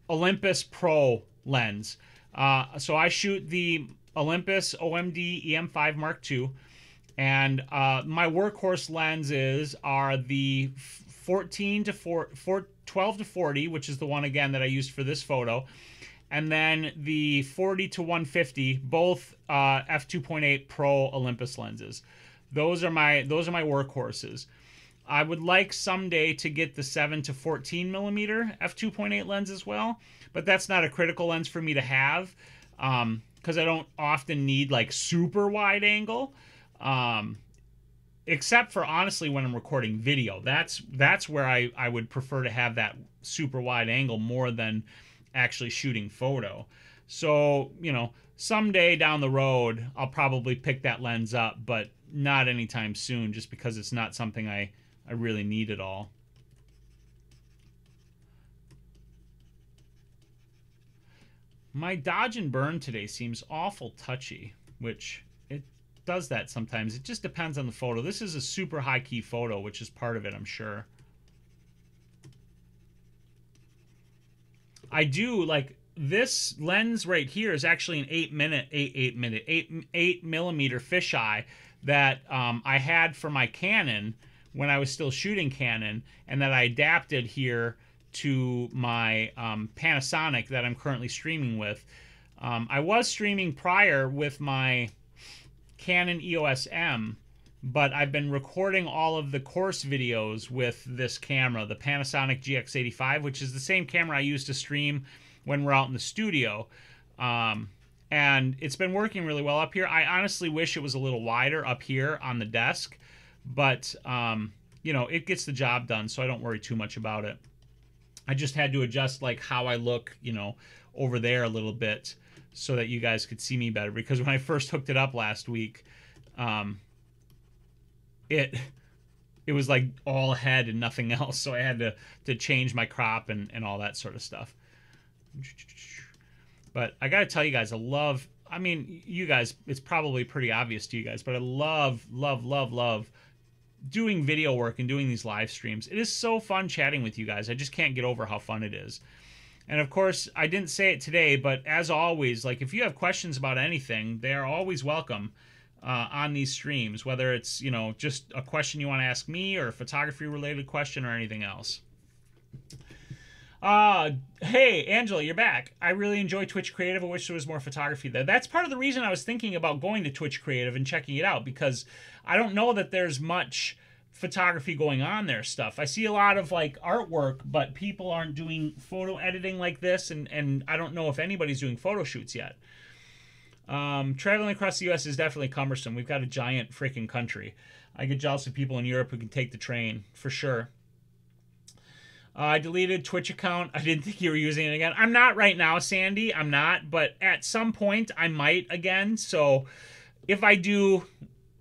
Olympus Pro lens. So I shoot the Olympus OMD EM5 Mark II, and my workhorse lenses are the 12 to 40, which is the one again that I used for this photo, and then the 40 to 150, both f2.8 Pro Olympus lenses. Those are my workhorses. I would like someday to get the 7 to 14 millimeter f2.8 lens as well, but that's not a critical lens for me to have, because I don't often need like super wide angle. Except for, honestly, when I'm recording video. That's where I would prefer to have that super wide angle more than actually shooting photo. So, you know, someday down the road, I'll probably pick that lens up, but not anytime soon, just because it's not something I really need at all. My dodge and burn today seems awful touchy, which it does that sometimes. It just depends on the photo. This is a super high key photo, which is part of it, I'm sure. I do like this lens right here is actually an 8 millimeter fisheye that I had for my Canon when I was still shooting Canon, and that I adapted here to my Panasonic that I'm currently streaming with. I was streaming prior with my Canon EOS M, but I've been recording all of the course videos with this camera, the Panasonic GX85, which is the same camera I use to stream when we're out in the studio. And it's been working really well up here. I honestly wish it was a little wider up here on the desk, but you know, it gets the job done, so I don't worry too much about it. I just had to adjust like how I look, you know, over there a little bit so that you guys could see me better, because when I first hooked it up last week, it was like all head and nothing else, so I had to change my crop and all that sort of stuff. But I gotta tell you guys, I mean, you guys, it's probably pretty obvious to you guys, but I love doing video work and doing these live streams. It is so fun chatting with you guys. I just can't get over how fun it is. And of course, I didn't say it today, but as always, like if you have questions about anything, they are always welcome on these streams, whether it's, you know, just a question you want to ask me or a photography related question or anything else. Hey, Angela, you're back. I really enjoy Twitch Creative. I wish there was more photography there. That's part of the reason I was thinking about going to Twitch Creative and checking it out, because I don't know that there's much photography going on there stuff. I see a lot of like artwork, but people aren't doing photo editing like this, and I don't know if anybody's doing photo shoots yet. Traveling across the U.S. is definitely cumbersome. We've got a giant freaking country. I get jealous of people in Europe who can take the train, for sure. I deleted Twitch account. I didn't think you were using it again. I'm not right now, Sandy. I'm not, but at some point I might again. So if I do,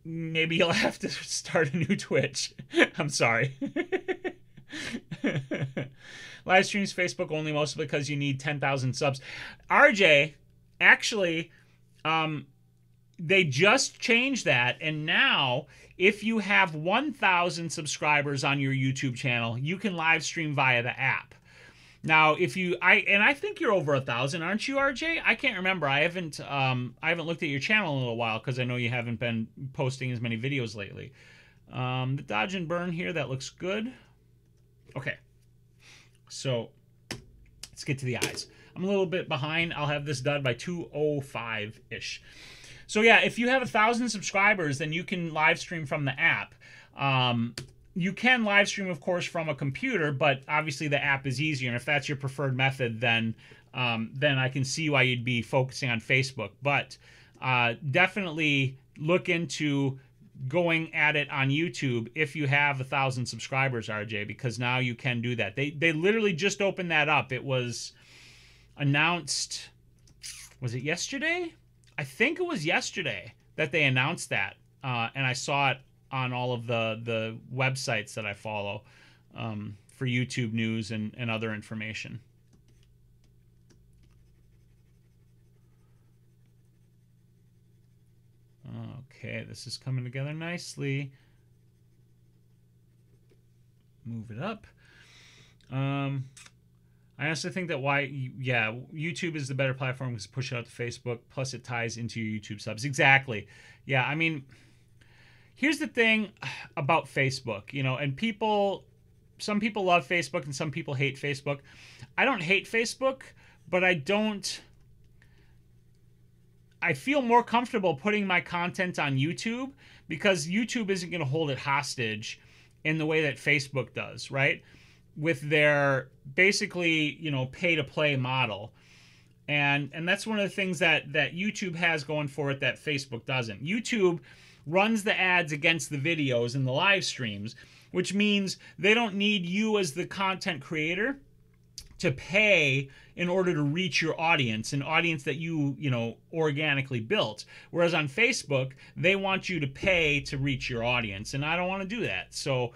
maybe you'll have to start a new Twitch. I'm sorry. Live streams Facebook only, mostly because you need 10,000 subs. RJ, actually, they just changed that, and now if you have 1,000 subscribers on your YouTube channel, you can live stream via the app. Now, if you, I think you're over 1,000, aren't you, RJ? I can't remember. I haven't looked at your channel in a little while because I know you haven't been posting as many videos lately. The dodge and burn here, that looks good. Okay, so let's get to the eyes. I'm a little bit behind. I'll have this done by 2:05-ish. So yeah, if you have 1,000 subscribers, then you can live stream from the app. you can live stream, of course, from a computer, but obviously the app is easier. And if that's your preferred method, then I can see why you'd be focusing on Facebook. But definitely look into going at it on YouTube if you have 1,000 subscribers, RJ, because now you can do that. They literally just opened that up. It was announced, was it yesterday? I think it was yesterday that they announced that, and I saw it on all of the websites that I follow for YouTube news and other information. Okay, this is coming together nicely. Move it up. I honestly think that YouTube is the better platform because push it out to Facebook. Plus, it ties into your YouTube subs. Exactly. Yeah, I mean, here's the thing about Facebook, you know, and some people love Facebook and some people hate Facebook. I don't hate Facebook, but I feel more comfortable putting my content on YouTube because YouTube isn't going to hold it hostage in the way that Facebook does, right? With their basically, you know, pay-to-play model. And that's one of the things that YouTube has going for it that Facebook doesn't. YouTube runs the ads against the videos and the live streams, which means they don't need you as the content creator to pay in order to reach your audience, an audience that you know, organically built. Whereas on Facebook, they want you to pay to reach your audience, and I don't want to do that. So,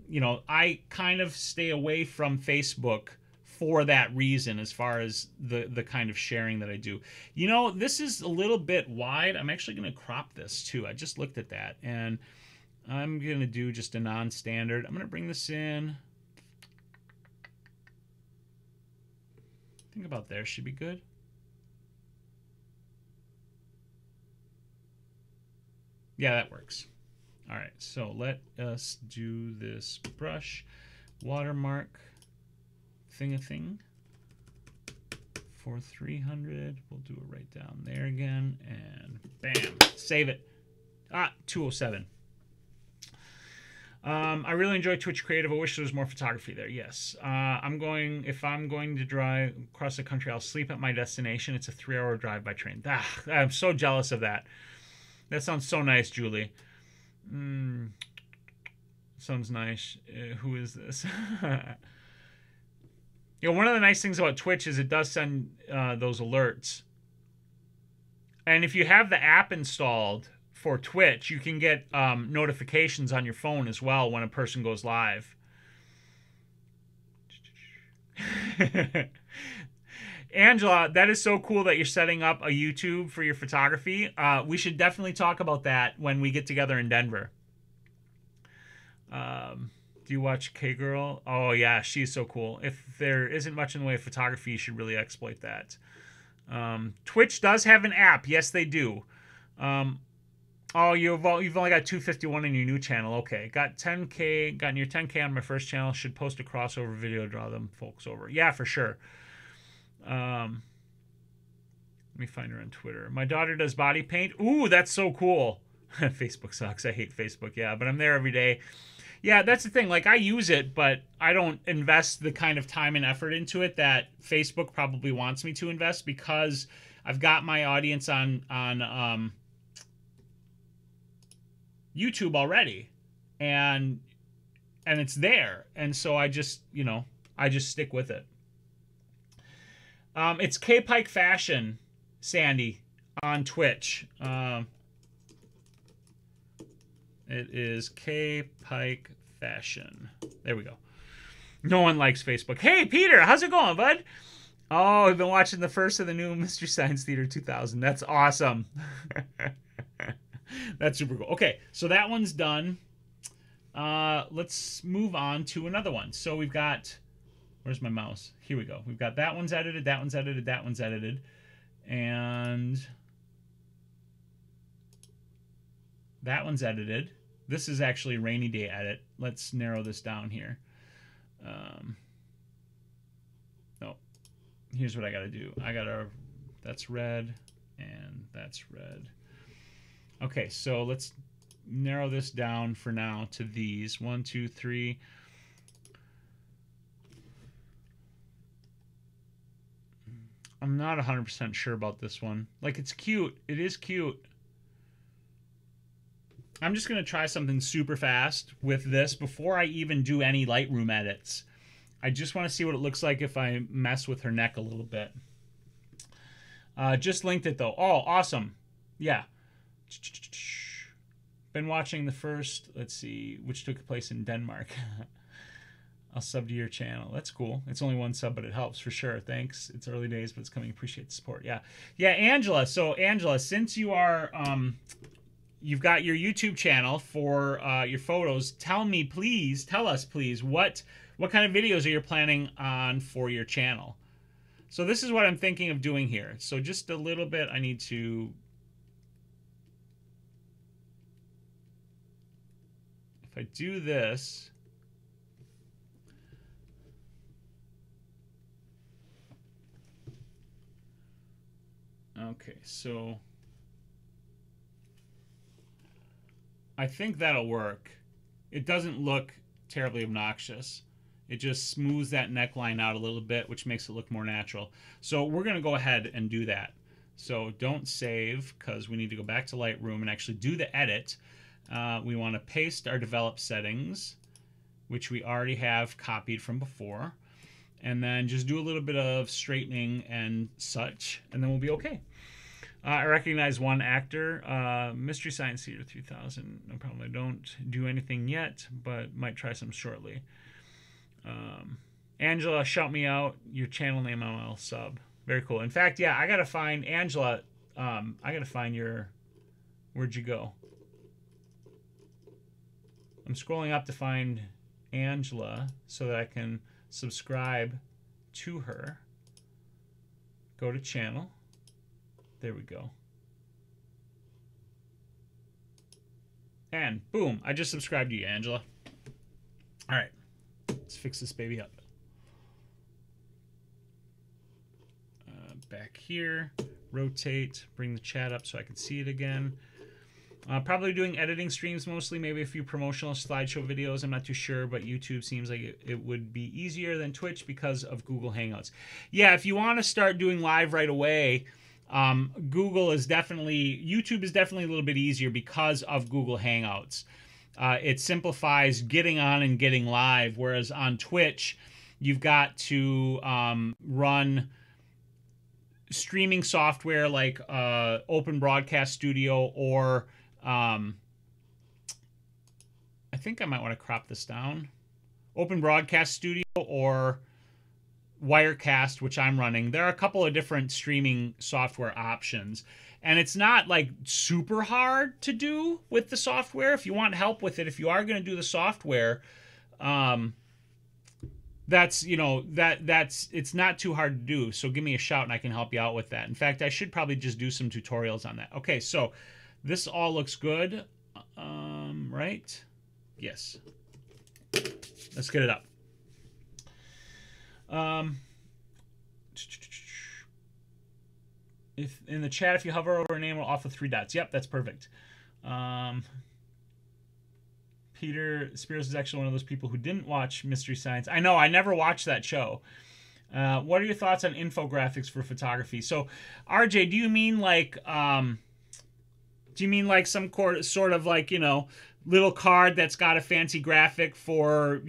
you know, I kind of stay away from Facebook for that reason as far as the kind of sharing that I do. You know, this is a little bit wide. I'm actually going to crop this too. I just looked at that, and I'm going to do just a non-standard. I'm going to bring this in. I think about there should be good. Yeah, that works. All right, so let us do this brush watermark thing for 300. We'll do it right down there again, and bam, save it. 207. I really enjoy Twitch Creative. I wish there was more photography there. Yes. If I'm going to drive across the country, I'll sleep at my destination. It's a 3-hour drive by train. I'm so jealous of that. That sounds so nice, Julie. Sounds nice. Who is this? You know, one of the nice things about Twitch is it does send those alerts. And if you have the app installed for Twitch, you can get notifications on your phone as well when a person goes live. Angela, that is so cool that you're setting up a YouTube for your photography. We should definitely talk about that when we get together in Denver. Do you watch K-Girl? Oh, yeah, she's so cool. If there isn't much in the way of photography, you should really exploit that. Twitch does have an app. Yes, they do. Oh, you've only got 251 in your new channel. Okay, got 10K, got near 10K on my first channel. Should post a crossover video, draw them folks over. Yeah, for sure. Let me find her on Twitter. My daughter does body paint. Ooh, that's so cool. Facebook sucks. I hate Facebook. Yeah, but I'm there every day. Yeah, that's the thing. Like, I use it, but I don't invest the kind of time and effort into it that Facebook probably wants me to invest because I've got my audience on YouTube already, and it's there, and so I just, you know, I just stick with it. It's K Pike Fashion, Sandy, on Twitch. It is K Pike Fashion. There we go. No one likes Facebook. Hey, Peter, how's it going, bud? Oh, I've been watching the first of the new Mystery Science Theater 2000. That's awesome. That's super cool. Okay, so that one's done. Let's move on to another one. So we've got, where's my mouse? Here we go. We've got that one's edited, that one's edited, that one's edited. And that one's edited. This is actually a rainy day edit. Let's narrow this down here. No, here's what I gotta do. That's red, and that's red. Okay, so let's narrow this down for now to these. 1, 2, 3. I'm not 100% sure about this one. Like, it's cute. It is cute. I'm just going to try something super fast with this before I even do any Lightroom edits. I just want to see what it looks like if I mess with her neck a little bit. Just linked it, though. Oh, awesome. Yeah. Been watching the first, let's see, which took place in Denmark. I'll sub to your channel. That's cool. It's only one sub, but it helps for sure. Thanks. It's early days, but it's coming. Appreciate the support. Yeah. Yeah, Angela. So, Angela, since you are, you've got your YouTube channel for your photos, tell us, please, what kind of videos are you planning on for your channel? So this is what I'm thinking of doing here. So just a little bit, I need to... If I do this... Okay, so I think that'll work. It doesn't look terribly obnoxious. It just smooths that neckline out a little bit, which makes it look more natural. So we're going to go ahead and do that. So don't save, because we need to go back to Lightroom and actually do the edit. We want to paste our develop settings, which we already have copied from before. And then just do a little bit of straightening and such, and then we'll be okay. I recognize one actor, Mystery Science Theater 3000. No problem. I don't do anything yet, but might try some shortly. Angela, shout me out. Your channel name, ML sub. Very cool. In fact, yeah, I gotta find Angela. I gotta find your. Where'd you go? I'm scrolling up to find Angela so that I can subscribe to her. Go to channel. There we go. And boom, I just subscribed to you, Angela. All right, let's fix this baby up. Back here, rotate, bring the chat up so I can see it again. Probably doing editing streams mostly, maybe a few promotional slideshow videos. I'm not too sure, but YouTube seems like it would be easier than Twitch because of Google Hangouts. Yeah, if you want to start doing live right away, YouTube is definitely a little bit easier because of Google Hangouts. It simplifies getting on and getting live, whereas on Twitch, you've got to run streaming software like Open Broadcast Studio or I think I might want to crop this down. Open Broadcast Studio or Wirecast, which I'm running. There are a couple of different streaming software options, and it's not like super hard to do with the software. If you want help with it, if you are going to do the software, it's not too hard to do. So give me a shout and I can help you out with that. In fact, I should probably just do some tutorials on that. Okay, so this all looks good, right? Yes. Let's get it up. If in the chat, if you hover over a name, it'll off with 3 dots. Yep, that's perfect. Peter Spyros is actually one of those people who didn't watch Mystery Science. I know, I never watched that show. What are your thoughts on infographics for photography? So, RJ, do you mean like some sort of like, little card that's got a fancy graphic for,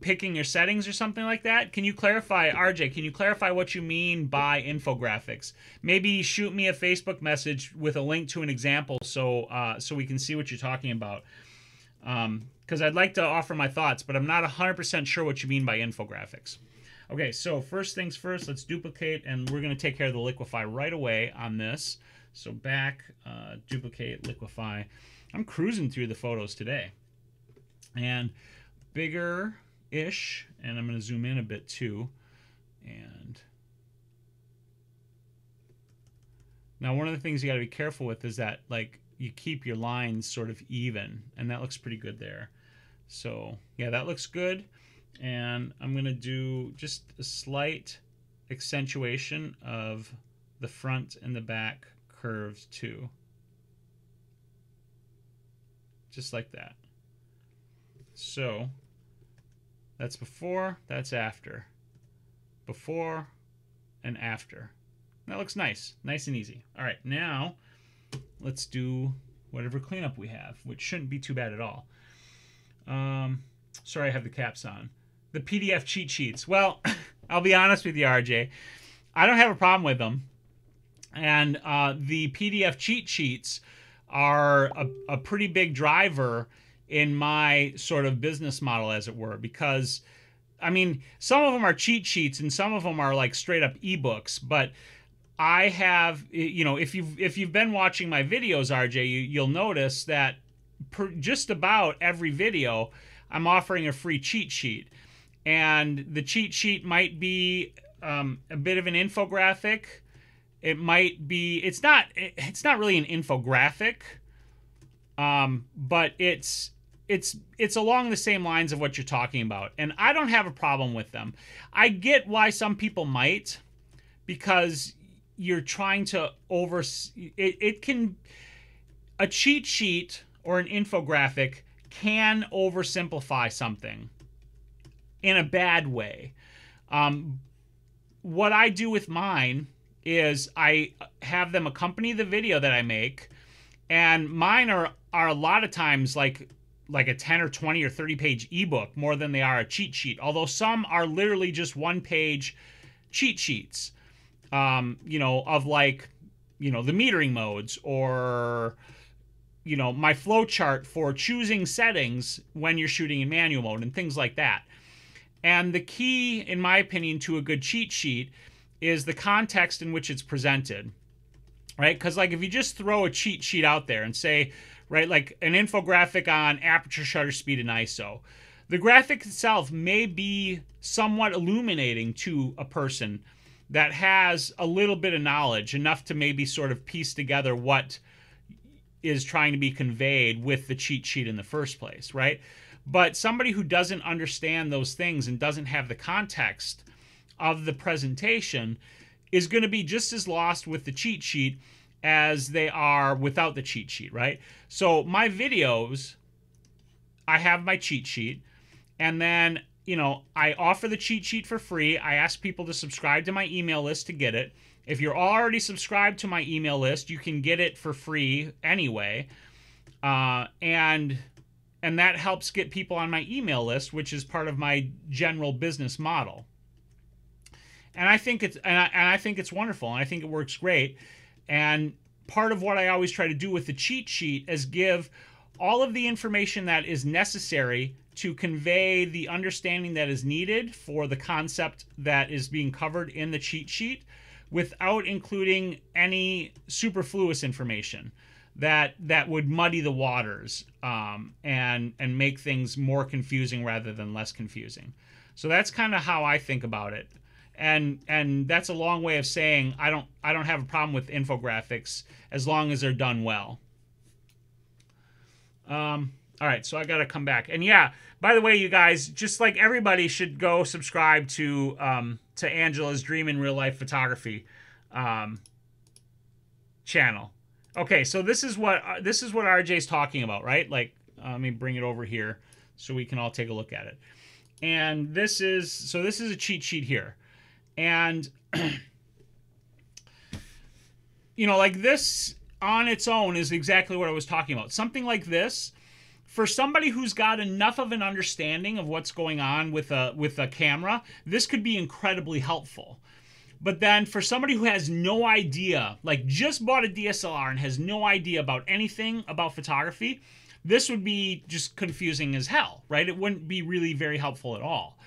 picking your settings or something like that? Can you clarify, RJ, can you clarify what you mean by infographics? Maybe shoot me a Facebook message with a link to an example so we can see what you're talking about. Because I'd like to offer my thoughts, but I'm not 100% sure what you mean by infographics. Okay, so first things first, let's duplicate, and we're going to take care of the liquify right away on this. So back, duplicate, liquify. I'm cruising through the photos today. And bigger-ish, and I'm going to zoom in a bit too. And now one of the things you got to be careful with is that, like, you keep your lines sort of even, and that looks pretty good there. So yeah, that looks good. And I'm going to do just a slight accentuation of the front and the back curves too. just like that. So that's before, that's after. Before and after. That looks nice. Nice and easy. All right, now let's do whatever cleanup we have, which shouldn't be too bad at all. Sorry, I have the caps on. The PDF cheat sheets. Well, I'll be honest with you, RJ. I don't have a problem with them. And the PDF cheat sheets are a pretty big driver in my sort of business model, as it were, because, I mean, some of them are cheat sheets and some of them are like straight up ebooks, but I have, you know, if you've been watching my videos, RJ, you'll notice that just about every video I'm offering a free cheat sheet. And the cheat sheet might be a bit of an infographic. It might be, it's not really an infographic, but it's along the same lines of what you're talking about. And I don't have a problem with them. I get why some people might, because you're trying to a cheat sheet or an infographic can oversimplify something in a bad way. What I do with mine is I have them accompany the video that I make, and mine are a lot of times like a 10 or 20 or 30 page ebook more than they are a cheat sheet, although some are literally just one page cheat sheets, you know, of like, you know, the metering modes, or, you know, my flow chart for choosing settings when you're shooting in manual mode and things like that. And the key, in my opinion, to a good cheat sheet is the context in which it's presented, right? Because like if you just throw a cheat sheet out there and say, right, like an infographic on aperture, shutter speed, and ISO, the graphic itself may be somewhat illuminating to a person that has a little bit of knowledge, enough to maybe sort of piece together what is trying to be conveyed with the cheat sheet in the first place, right? But somebody who doesn't understand those things and doesn't have the context of the presentation is going to be just as lost with the cheat sheet as they are without the cheat sheet, right? So my videos, I have my cheat sheet, and then, you know, I offer the cheat sheet for free. I ask people to subscribe to my email list to get it. If you're already subscribed to my email list, you can get it for free anyway. And that helps get people on my email list, which is part of my general business model. And I think it's wonderful, and I think it works great. And part of what I always try to do with the cheat sheet is give all of the information that is necessary to convey the understanding that is needed for the concept that is being covered in the cheat sheet, without including any superfluous information that would muddy the waters, and make things more confusing rather than less confusing. So that's kind of how I think about it. And that's a long way of saying I don't have a problem with infographics as long as they're done well. All right, so I got to come back. And yeah, by the way, you guys, just like everybody should go subscribe to Angela's Dream in Real Life Photography channel. Okay, so this is what RJ's talking about, right? Like, let me bring it over here so we can all take a look at it. And this is a cheat sheet here. And, you know, like this on its own is exactly what I was talking about. Something like this, for somebody who's got enough of an understanding of what's going on with a camera, this could be incredibly helpful. But then for somebody who has no idea, like just bought a DSLR and has no idea about anything about photography, this would be just confusing as hell, right? It wouldn't be really very helpful at all.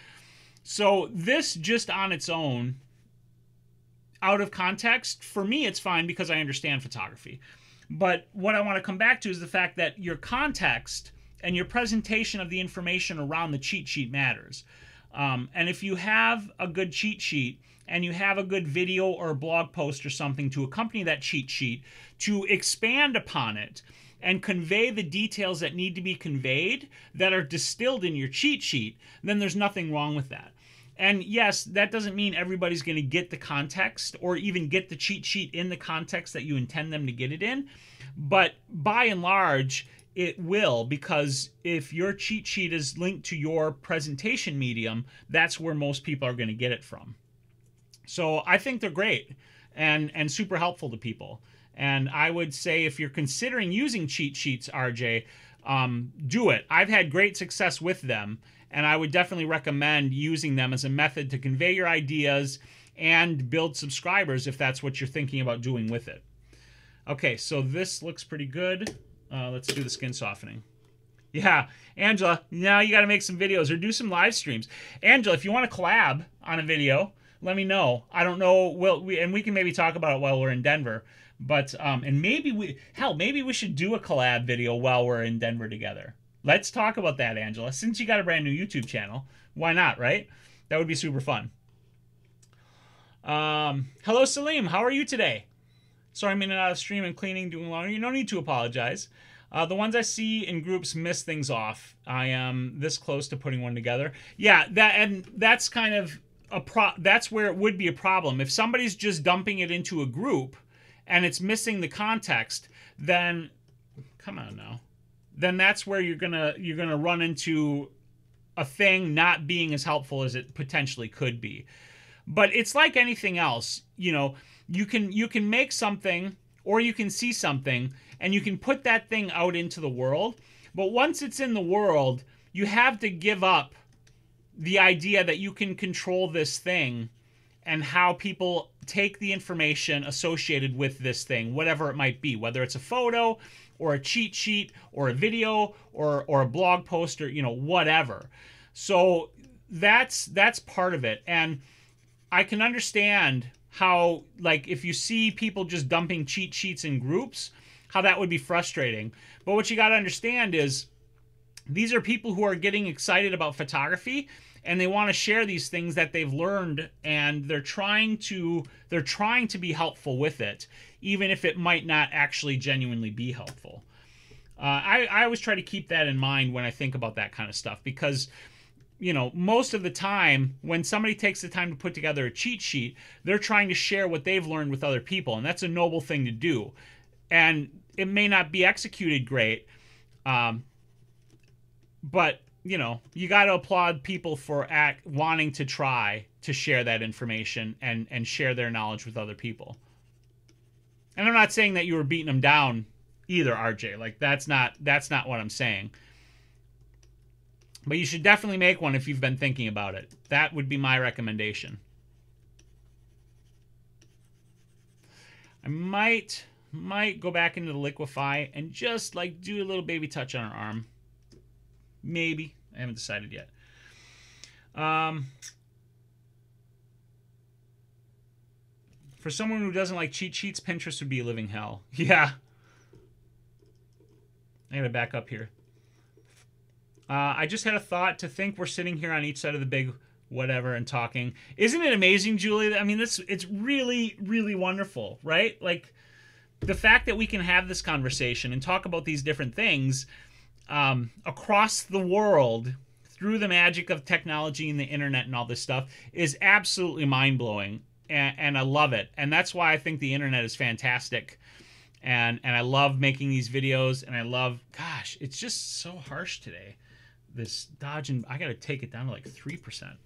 So this just on its own, out of context, for me it's fine because I understand photography. But what I want to come back to is the fact that your context and your presentation of the information around the cheat sheet matters. And if you have a good cheat sheet, and you have a good video or a blog post or something to accompany that cheat sheet, to expand upon it and convey the details that need to be conveyed that are distilled in your cheat sheet, then there's nothing wrong with that. And yes, that doesn't mean everybody's going to get the context or even get the cheat sheet in the context that you intend them to get it in. But by and large, it will, because if your cheat sheet is linked to your presentation medium, that's where most people are going to get it from. So I think they're great and super helpful to people. And I would say if you're considering using cheat sheets, RJ, do it. I've had great success with them, and I would definitely recommend using them as a method to convey your ideas and build subscribers if that's what you're thinking about doing with it. Okay, so this looks pretty good. Let's do the skin softening. Yeah, Angela, now you got to make some videos or do some live streams. Angela, if you want to collab on a video, let me know. I don't know. We can maybe talk about it while we're in Denver. But and maybe we should do a collab video while we're in Denver together. Let's talk about that, Angela. Since you got a brand new YouTube channel, why not, right? That would be super fun. Hello, Salim. How are you today? Sorry, I'm in and out of stream and cleaning, doing laundry. You don't need to apologize. The ones I see in groups miss things off. I am this close to putting one together. Yeah, that's kind of that's where it would be a problem. If somebody's just dumping it into a group and it's missing the context, then come on now. Then that's where you're gonna run into a thing not being as helpful as it potentially could be. But it's like anything else, you know, you can make something or you can see something and you can put that thing out into the world. But once it's in the world, you have to give up the idea that you can control this thing and how people take the information associated with this thing, whatever it might be, whether it's a photo or a cheat sheet or a video or a blog post or, you know, whatever. So that's part of it. And I can understand how, like, if you see people just dumping cheat sheets in groups, how that would be frustrating. But what you got to understand is these are people who are getting excited about photography and they want to share these things that they've learned, and they're trying to be helpful with it, even if it might not actually genuinely be helpful. I always try to keep that in mind when I think about that kind of stuff, because, you know, most of the time when somebody takes the time to put together a cheat sheet, they're trying to share what they've learned with other people, and that's a noble thing to do. And it may not be executed great, but, you know, you got to applaud people for wanting to try to share that information and share their knowledge with other people. And I'm not saying that you were beating them down either, RJ. Like, that's not what I'm saying. But you should definitely make one if you've been thinking about it. That would be my recommendation. I might go back into the liquify and just, like, do a little baby touch on her arm. Maybe. I haven't decided yet. For someone who doesn't like cheat sheets, Pinterest would be a living hell. Yeah. I gotta back up here. I just had a thought to think we're sitting here on each side of the big whatever and talking. Isn't it amazing, Julie? I mean, it's really, really wonderful, right? Like, the fact that we can have this conversation and talk about these different things across the world through the magic of technology and the internet and all this stuff is absolutely mind-blowing, and I love it. And that's why I think the internet is fantastic, and I love making these videos, and I love, gosh, it's just so harsh today, this Dodge, and I gotta take it down to like 3%.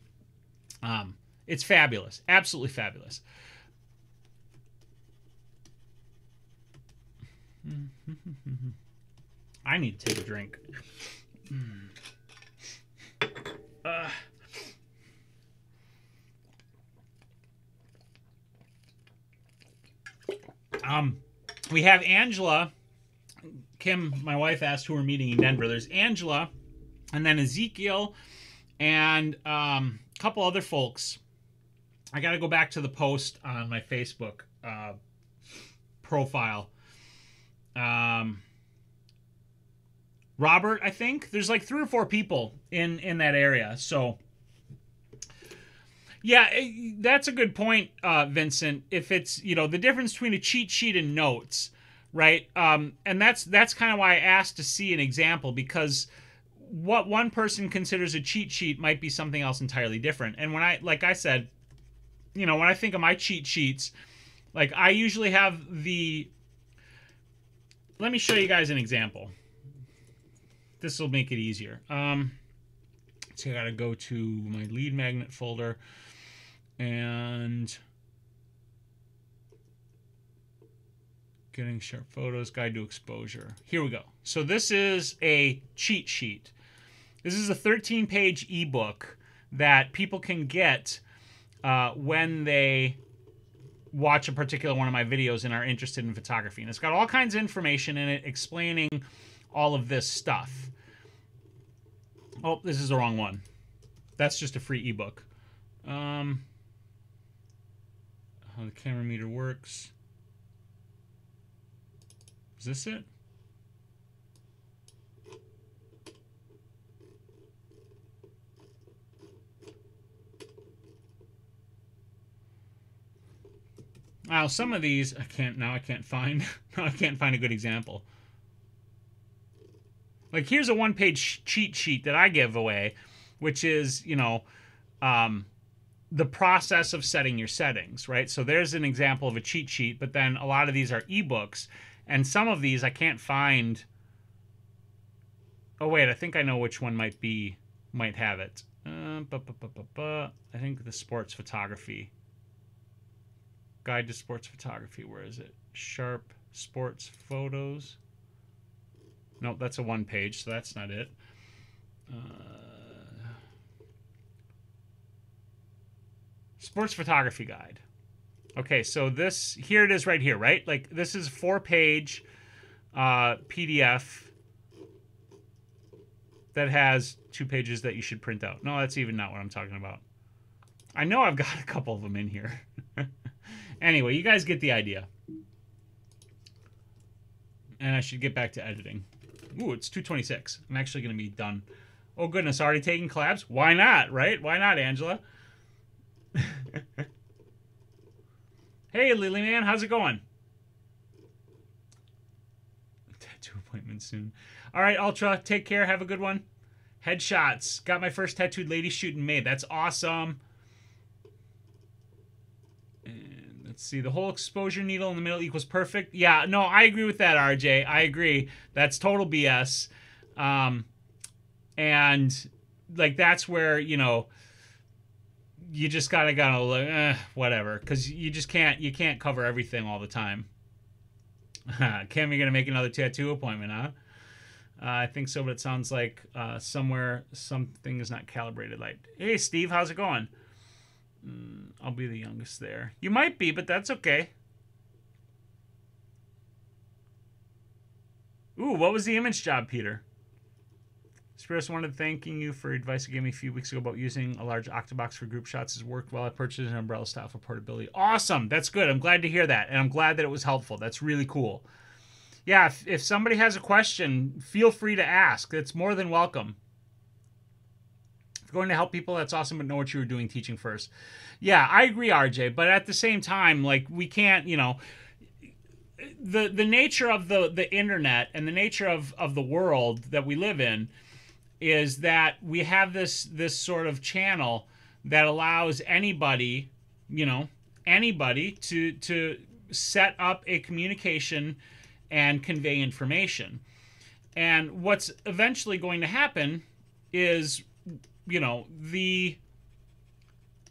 It's fabulous, absolutely fabulous. I need to take a drink. We have Angela. Kim, my wife, asked who we're meeting in Denver. There's Angela, and then Ezekiel, and a couple other folks. I got to go back to the post on my Facebook profile. Robert, I think. There's like 3 or 4 people in that area. So, yeah, that's a good point, Vincent. If it's, you know, the difference between a cheat sheet and notes, right? And that's kind of why I asked to see an example, because what one person considers a cheat sheet might be something else entirely different. And when like I said, you know, when I think of my cheat sheets, like, I usually have let me show you guys an example. this will make it easier. So I gotta go to my lead magnet folder and getting sharp photos, guide to exposure. Here we go. So this is a cheat sheet. This is a 13-page ebook that people can get when they watch a particular one of my videos and are interested in photography. And it's got all kinds of information in it explaining all of this stuff. Oh, this is the wrong one. That's just a free ebook. How the camera meter works. Is this it? Now, some of these I can't find. I can't find a good example. Like, here's a one-page cheat sheet that I give away, which is, you know, the process of setting your settings, right? So there's an example of a cheat sheet, but then a lot of these are ebooks, and some of these I can't find. Oh, wait, I think I know which one might have it. I think the sports photography. Guide to sports photography. Where is it? Sharp sports photos. Nope, that's a one page, so that's not it. Sports photography guide. Okay, so this, here it is right here, right? Like, this is a 4-page PDF that has 2 pages that you should print out. No, that's even not what I'm talking about. I know I've got a couple of them in here. Anyway, you guys get the idea. And I should get back to editing. Ooh, it's 2:26. I'm actually going to be done. Oh, goodness, already taking collabs? Why not, right? Why not, Angela? Hey, Lily Man, how's it going? Tattoo appointment soon. All right, Ultra, take care. Have a good one. Headshots. Got my first tattooed lady shoot in May. That's awesome. And let's see. The whole exposure needle in the middle equals perfect. Yeah, no, I agree with that, RJ. I agree. That's total BS. And, like, that's where, you know, you just gotta look, whatever, because you just can't cover everything all the time. Kim, you're gonna make another tattoo appointment, huh? I think so, but it sounds like somewhere something is not calibrated. Like, hey, Steve, how's it going? I'll be the youngest there. You might be, but that's okay. Ooh, what was the image job, Peter? Spyros wanted thanking you for advice you gave me a few weeks ago about using a large octabox for group shots. Has worked well. I purchased an umbrella style for portability. Awesome. That's good. I'm glad to hear that. And I'm glad that it was helpful. That's really cool. Yeah, if somebody has a question, feel free to ask. It's more than welcome. If you're going to help people, that's awesome, but know what you were doing teaching first. Yeah, I agree, RJ. But at the same time, like, we can't, you know, the nature of the internet and the nature of the world that we live in is that we have this sort of channel that allows anybody, you know, anybody to set up a communication and convey information. And what's eventually going to happen is, you know, the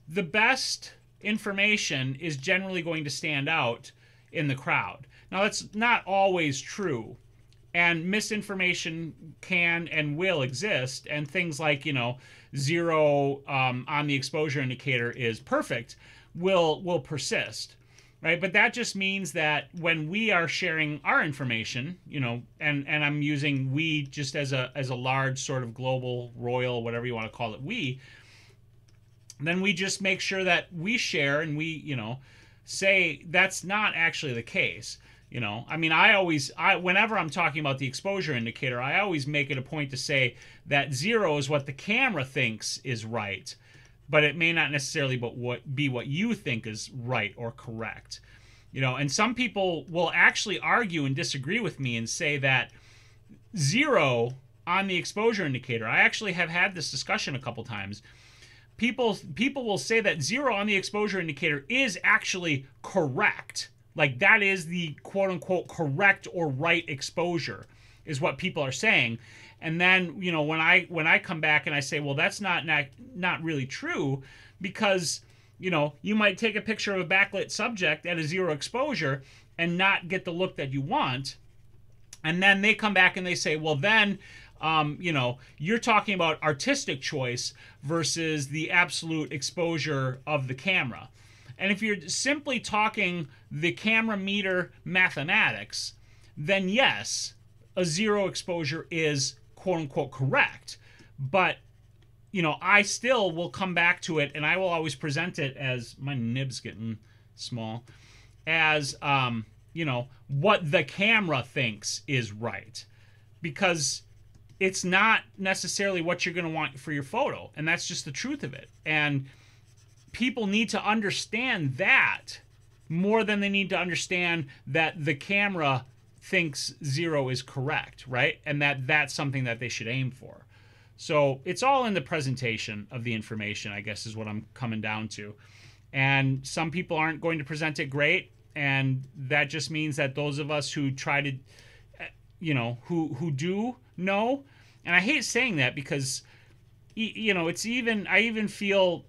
best information is generally going to stand out in the crowd. Now, that's not always true. And misinformation can and will exist, and things like, you know, 0 on the exposure indicator is perfect will persist, right? But that just means that when we are sharing our information, you know, and I'm using we just as a large sort of global, royal, whatever you want to call it, we, then we just make sure that we share and we, you know, say that's not actually the case. You know, I mean, whenever I'm talking about the exposure indicator, I always make it a point to say that 0 is what the camera thinks is right, but it may not necessarily be what you think is right or correct. You know, and some people will actually argue and disagree with me and say that 0 on the exposure indicator, I actually have had this discussion a couple times. People will say that 0 on the exposure indicator is actually correct. Like, that is the quote-unquote correct or right exposure, is what people are saying. And then, you know, when I come back and I say, well, that's not really true, because, you know, you might take a picture of a backlit subject at a 0 exposure and not get the look that you want. And then they come back and they say, well, then, you know, you're talking about artistic choice versus the absolute exposure of the camera. And if you're simply talking the camera meter mathematics, then yes, a 0 exposure is quote unquote correct. But, you know, I still will come back to it, and I will always present it as, my nib's getting small, as, you know, what the camera thinks is right. Because it's not necessarily what you're going to want for your photo. And that's just the truth of it. And people need to understand that more than they need to understand that the camera thinks 0 is correct, right? And that's something that they should aim for. So it's all in the presentation of the information, I guess, is what I'm coming down to. And some people aren't going to present it great, and that just means that those of us who try to, you know, who do know, and I hate saying that because, you know, it's even, I even feel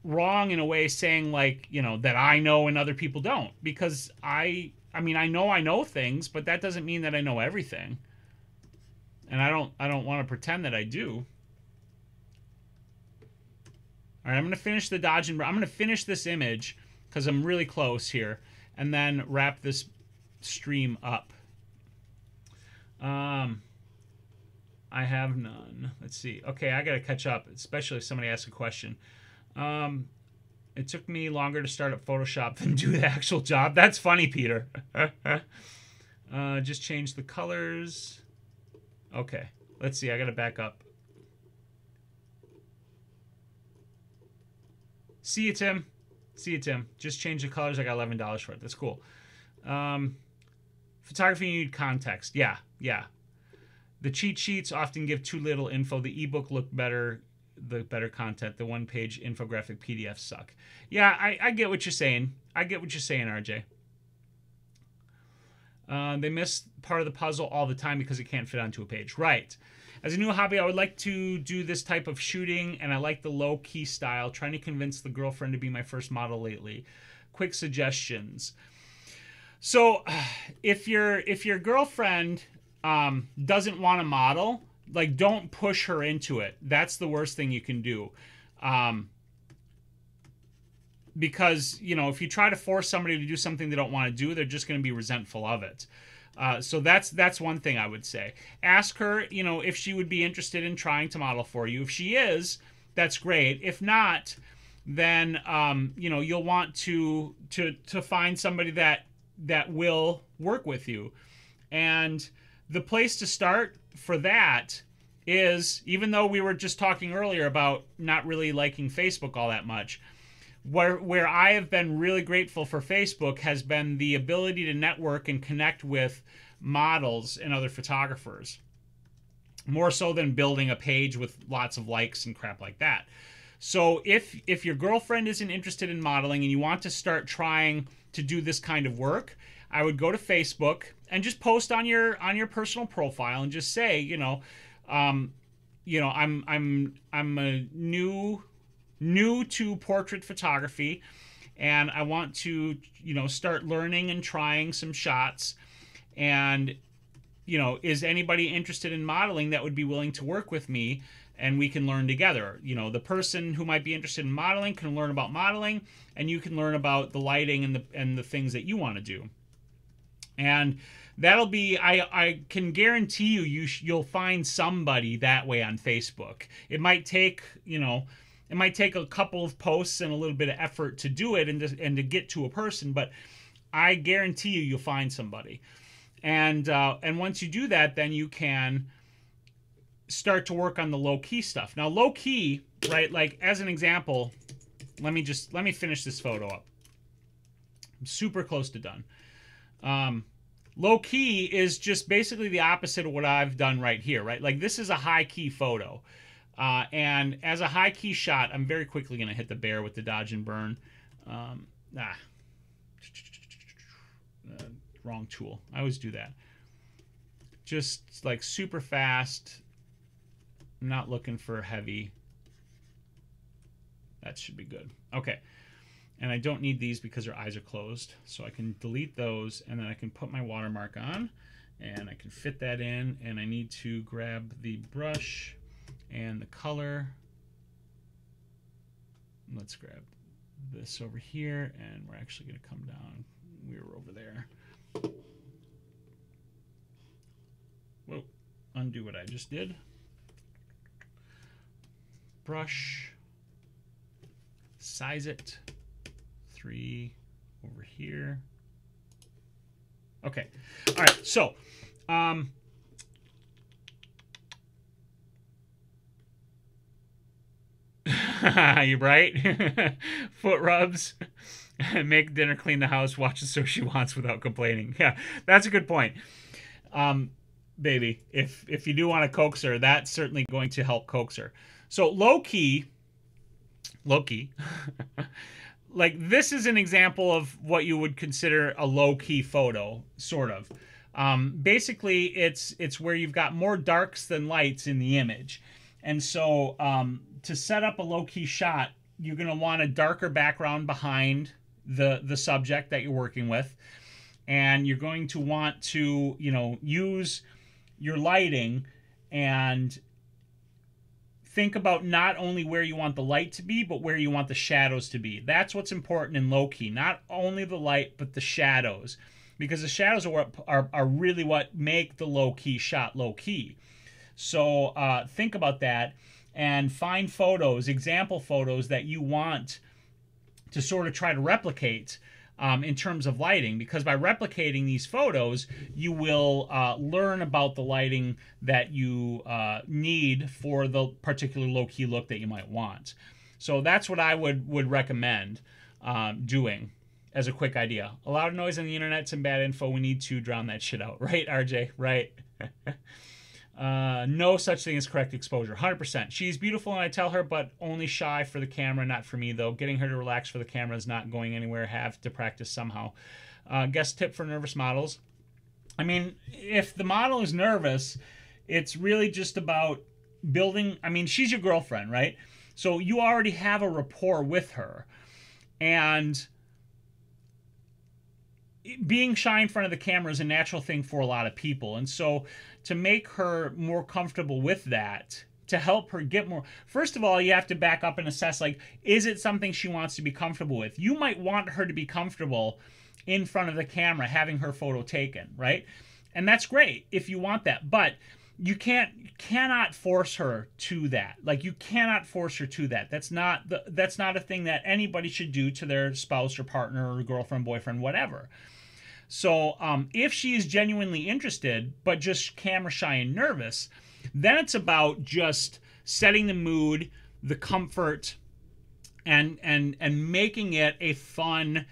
wrong in a way saying, like, you know, that I know and other people don't, because I mean, I know things, but that doesn't mean that I know everything. And I don't want to pretend that I do. All right, I'm going to finish the dodge and I'm going to finish this image because I'm really close here, and then wrap this stream up. I have none. Let's see. Okay, I got to catch up, especially if somebody asks a question. It took me longer to start up Photoshop than do the actual job. That's funny, Peter. Just change the colors. Okay, let's see. I got to back up. See you, Tim. See you, Tim. Just change the colors. I got $11 for it. That's cool. Photography, you need context. Yeah, yeah. The cheat sheets often give too little info. The ebook looked better, the better content. The one-page infographic PDFs suck. Yeah, I get what you're saying. I get what you're saying, RJ. They miss part of the puzzle all the time because it can't fit onto a page. Right. As a new hobby, I would like to do this type of shooting, and I like the low-key style. Trying to convince the girlfriend to be my first model lately. Quick suggestions. So, if your girlfriend doesn't want to model, like, don't push her into it. That's the worst thing you can do. Because, you know, if you try to force somebody to do something they don't want to do, they're just going to be resentful of it. So that's one thing I would say. Ask her, you know, if she would be interested in trying to model for you. If she is, that's great. If not, then, you know, you'll want to find somebody that will work with you. And the place to start for that is, even though we were just talking earlier about not really liking Facebook all that much, where I have been really grateful for Facebook has been the ability to network and connect with models and other photographers, more so than building a page with lots of likes and crap like that. So if your girlfriend isn't interested in modeling and you want to start trying to do this kind of work, I would go to Facebook and just post on your personal profile and just say, you know, I'm a new to portrait photography, and I want to, you know, start learning and trying some shots. And, you know, is anybody interested in modeling that would be willing to work with me, and we can learn together? You know, the person who might be interested in modeling can learn about modeling, and you can learn about the lighting and the things that you want to do. And that'll be, I can guarantee you'll find somebody that way on Facebook. It might take, you know, it might take a couple of posts and a little bit of effort to do it and to get to a person, but I guarantee you'll find somebody. And once you do that, then you can start to work on the low-key stuff. Now, low-key, right, like, as an example, let me finish this photo up. I'm super close to done. Low-key is just basically the opposite of what I've done right here, right? Like, this is a high-key photo. And as a high-key shot, I'm very quickly going to hit the bear with the dodge and burn. wrong tool. I always do that. Just like super fast. I'm not looking for heavy. That should be good. Okay. And I don't need these because their eyes are closed. So I can delete those, and then I can put my watermark on, and I can fit that in, and I need to grab the brush and the color. Let's grab this over here, and we're actually going to come down. We were over there. Whoa, undo what I just did. Brush, size it. 3 over here. Okay. All right. So, you right? Foot rubs. Make dinner, clean the house, watch the show she wants without complaining. Yeah, that's a good point. Baby, if you do want to coax her, that's certainly going to help coax her. So low key, like this is an example of what you would consider a low-key photo, sort of. Basically, it's where you've got more darks than lights in the image. And so to set up a low-key shot, you're going to want a darker background behind the subject that you're working with. And you're going to want to, you know, use your lighting and think about not only where you want the light to be, but where you want the shadows to be. That's what's important in low-key. Not only the light, but the shadows. Because the shadows are really what make the low-key shot low-key. So think about that and find photos, example photos that you want to sort of try to replicate in terms of lighting, because by replicating these photos, you will learn about the lighting that you need for the particular low-key look that you might want. So that's what I would recommend doing as a quick idea. A lot of noise on the internet, some bad info. We need to drown that shit out. Right, RJ? Right. No such thing as correct exposure. 100%. She's beautiful, and I tell her, but only shy for the camera, not for me, though. Getting her to relax for the camera is not going anywhere. Have to practice somehow. Guest tip for nervous models. I mean, if the model is nervous, it's really just about building. I mean, she's your girlfriend, right? So you already have a rapport with her. And being shy in front of the camera is a natural thing for a lot of people. And so to make her more comfortable with that, to help her get more, first of all, you have to back up and assess, like, is it something she wants to be comfortable with? You might want her to be comfortable in front of the camera having her photo taken, right? And that's great if you want that, but you cannot force her to that. Like, you cannot force her to that. That's not a thing that anybody should do to their spouse or partner or girlfriend, boyfriend, whatever. So if she is genuinely interested, but just camera shy and nervous, then it's about just setting the mood, the comfort, and making it a fun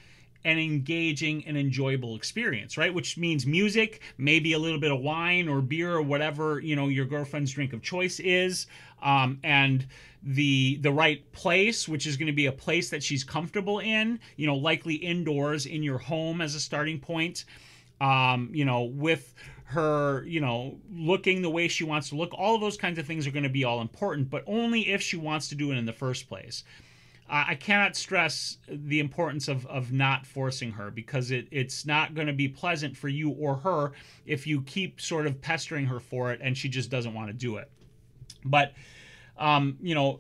and engaging and enjoyable experience, right? Which means music, maybe a little bit of wine or beer or whatever, you know, your girlfriend's drink of choice is, and the right place, which is going to be a place that she's comfortable in, you know, likely indoors in your home as a starting point, you know, with her, you know, looking the way she wants to look. All of those kinds of things are going to be all important, but only if she wants to do it in the first place. I cannot stress the importance of not forcing her, because it's not going to be pleasant for you or her if you keep sort of pestering her for it and she just doesn't want to do it. But, you know,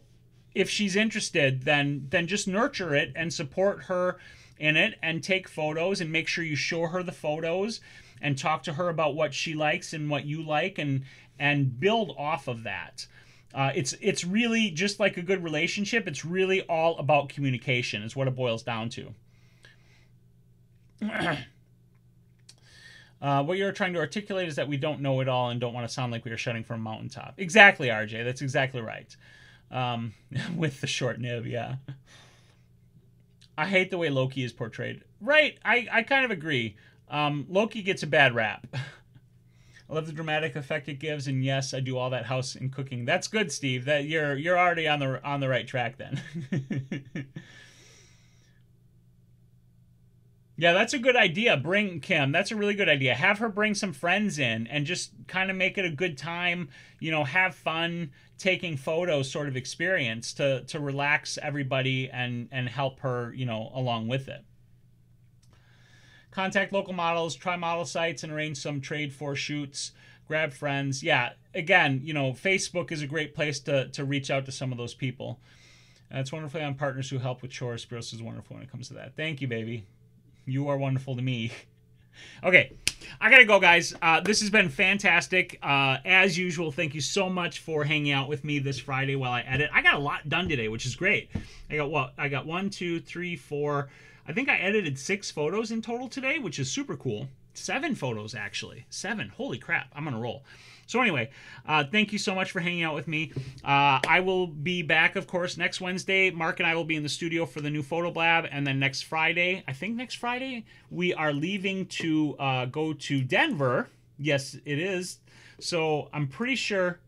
if she's interested, then just nurture it and support her in it and take photos and make sure you show her the photos and talk to her about what she likes and what you like, and build off of that. It's really just like a good relationship. It's really all about communication is what it boils down to. What you're trying to articulate is that we don't know it all and don't want to sound like we are shouting from a mountaintop. Exactly, RJ. That's exactly right. With the short nib, yeah. I hate the way Loki is portrayed. Right, I kind of agree. Loki gets a bad rap. I love the dramatic effect it gives, and yes, I do all that house and cooking. That's good, Steve. That you're already on the right track then. Yeah, that's a good idea. Bring Kim. That's a really good idea. Have her bring some friends in and just kind of make it a good time, have fun taking photos sort of experience to relax everybody and help her, along with it. Contact local models, try model sites and arrange some trade for shoots. Grab friends. Yeah, again, Facebook is a great place to reach out to some of those people. It's wonderful on partners who help with chores. Spyros is wonderful when it comes to that. Thank you, baby. You are wonderful to me. Okay, I gotta go, guys. This has been fantastic. As usual, thank you so much for hanging out with me this Friday while I edit. I got a lot done today, which is great. I got what? I got 1, 2, 3, 4. I think I edited 6 photos in total today, which is super cool. 7 photos, actually. 7. Holy crap. I'm on a roll. So anyway, thank you so much for hanging out with me. I will be back, of course, next Wednesday. Mark and I will be in the studio for the new Photo Blab. And then next Friday, I think next Friday, we are leaving to go to Denver. Yes, it is. So I'm pretty sure...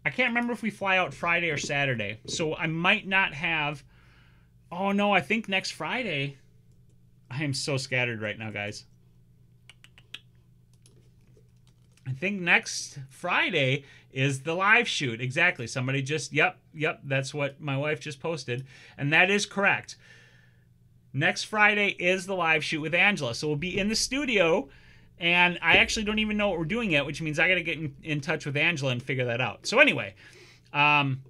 I can't remember if we fly out Friday or Saturday. So I might not have... Oh, no, I think next Friday... I am so scattered right now, guys. I think next Friday is the live shoot. Exactly. Somebody just, yep, that's what my wife just posted. And that is correct. Next Friday is the live shoot with Angela. So we'll be in the studio, and I actually don't even know what we're doing yet, which means I got to get in touch with Angela and figure that out. So anyway, thank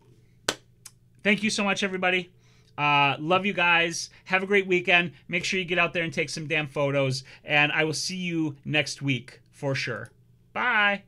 you so much, everybody. Love you guys. Have a great weekend. Make sure you get out there and take some damn photos. And I will see you next week for sure. Bye.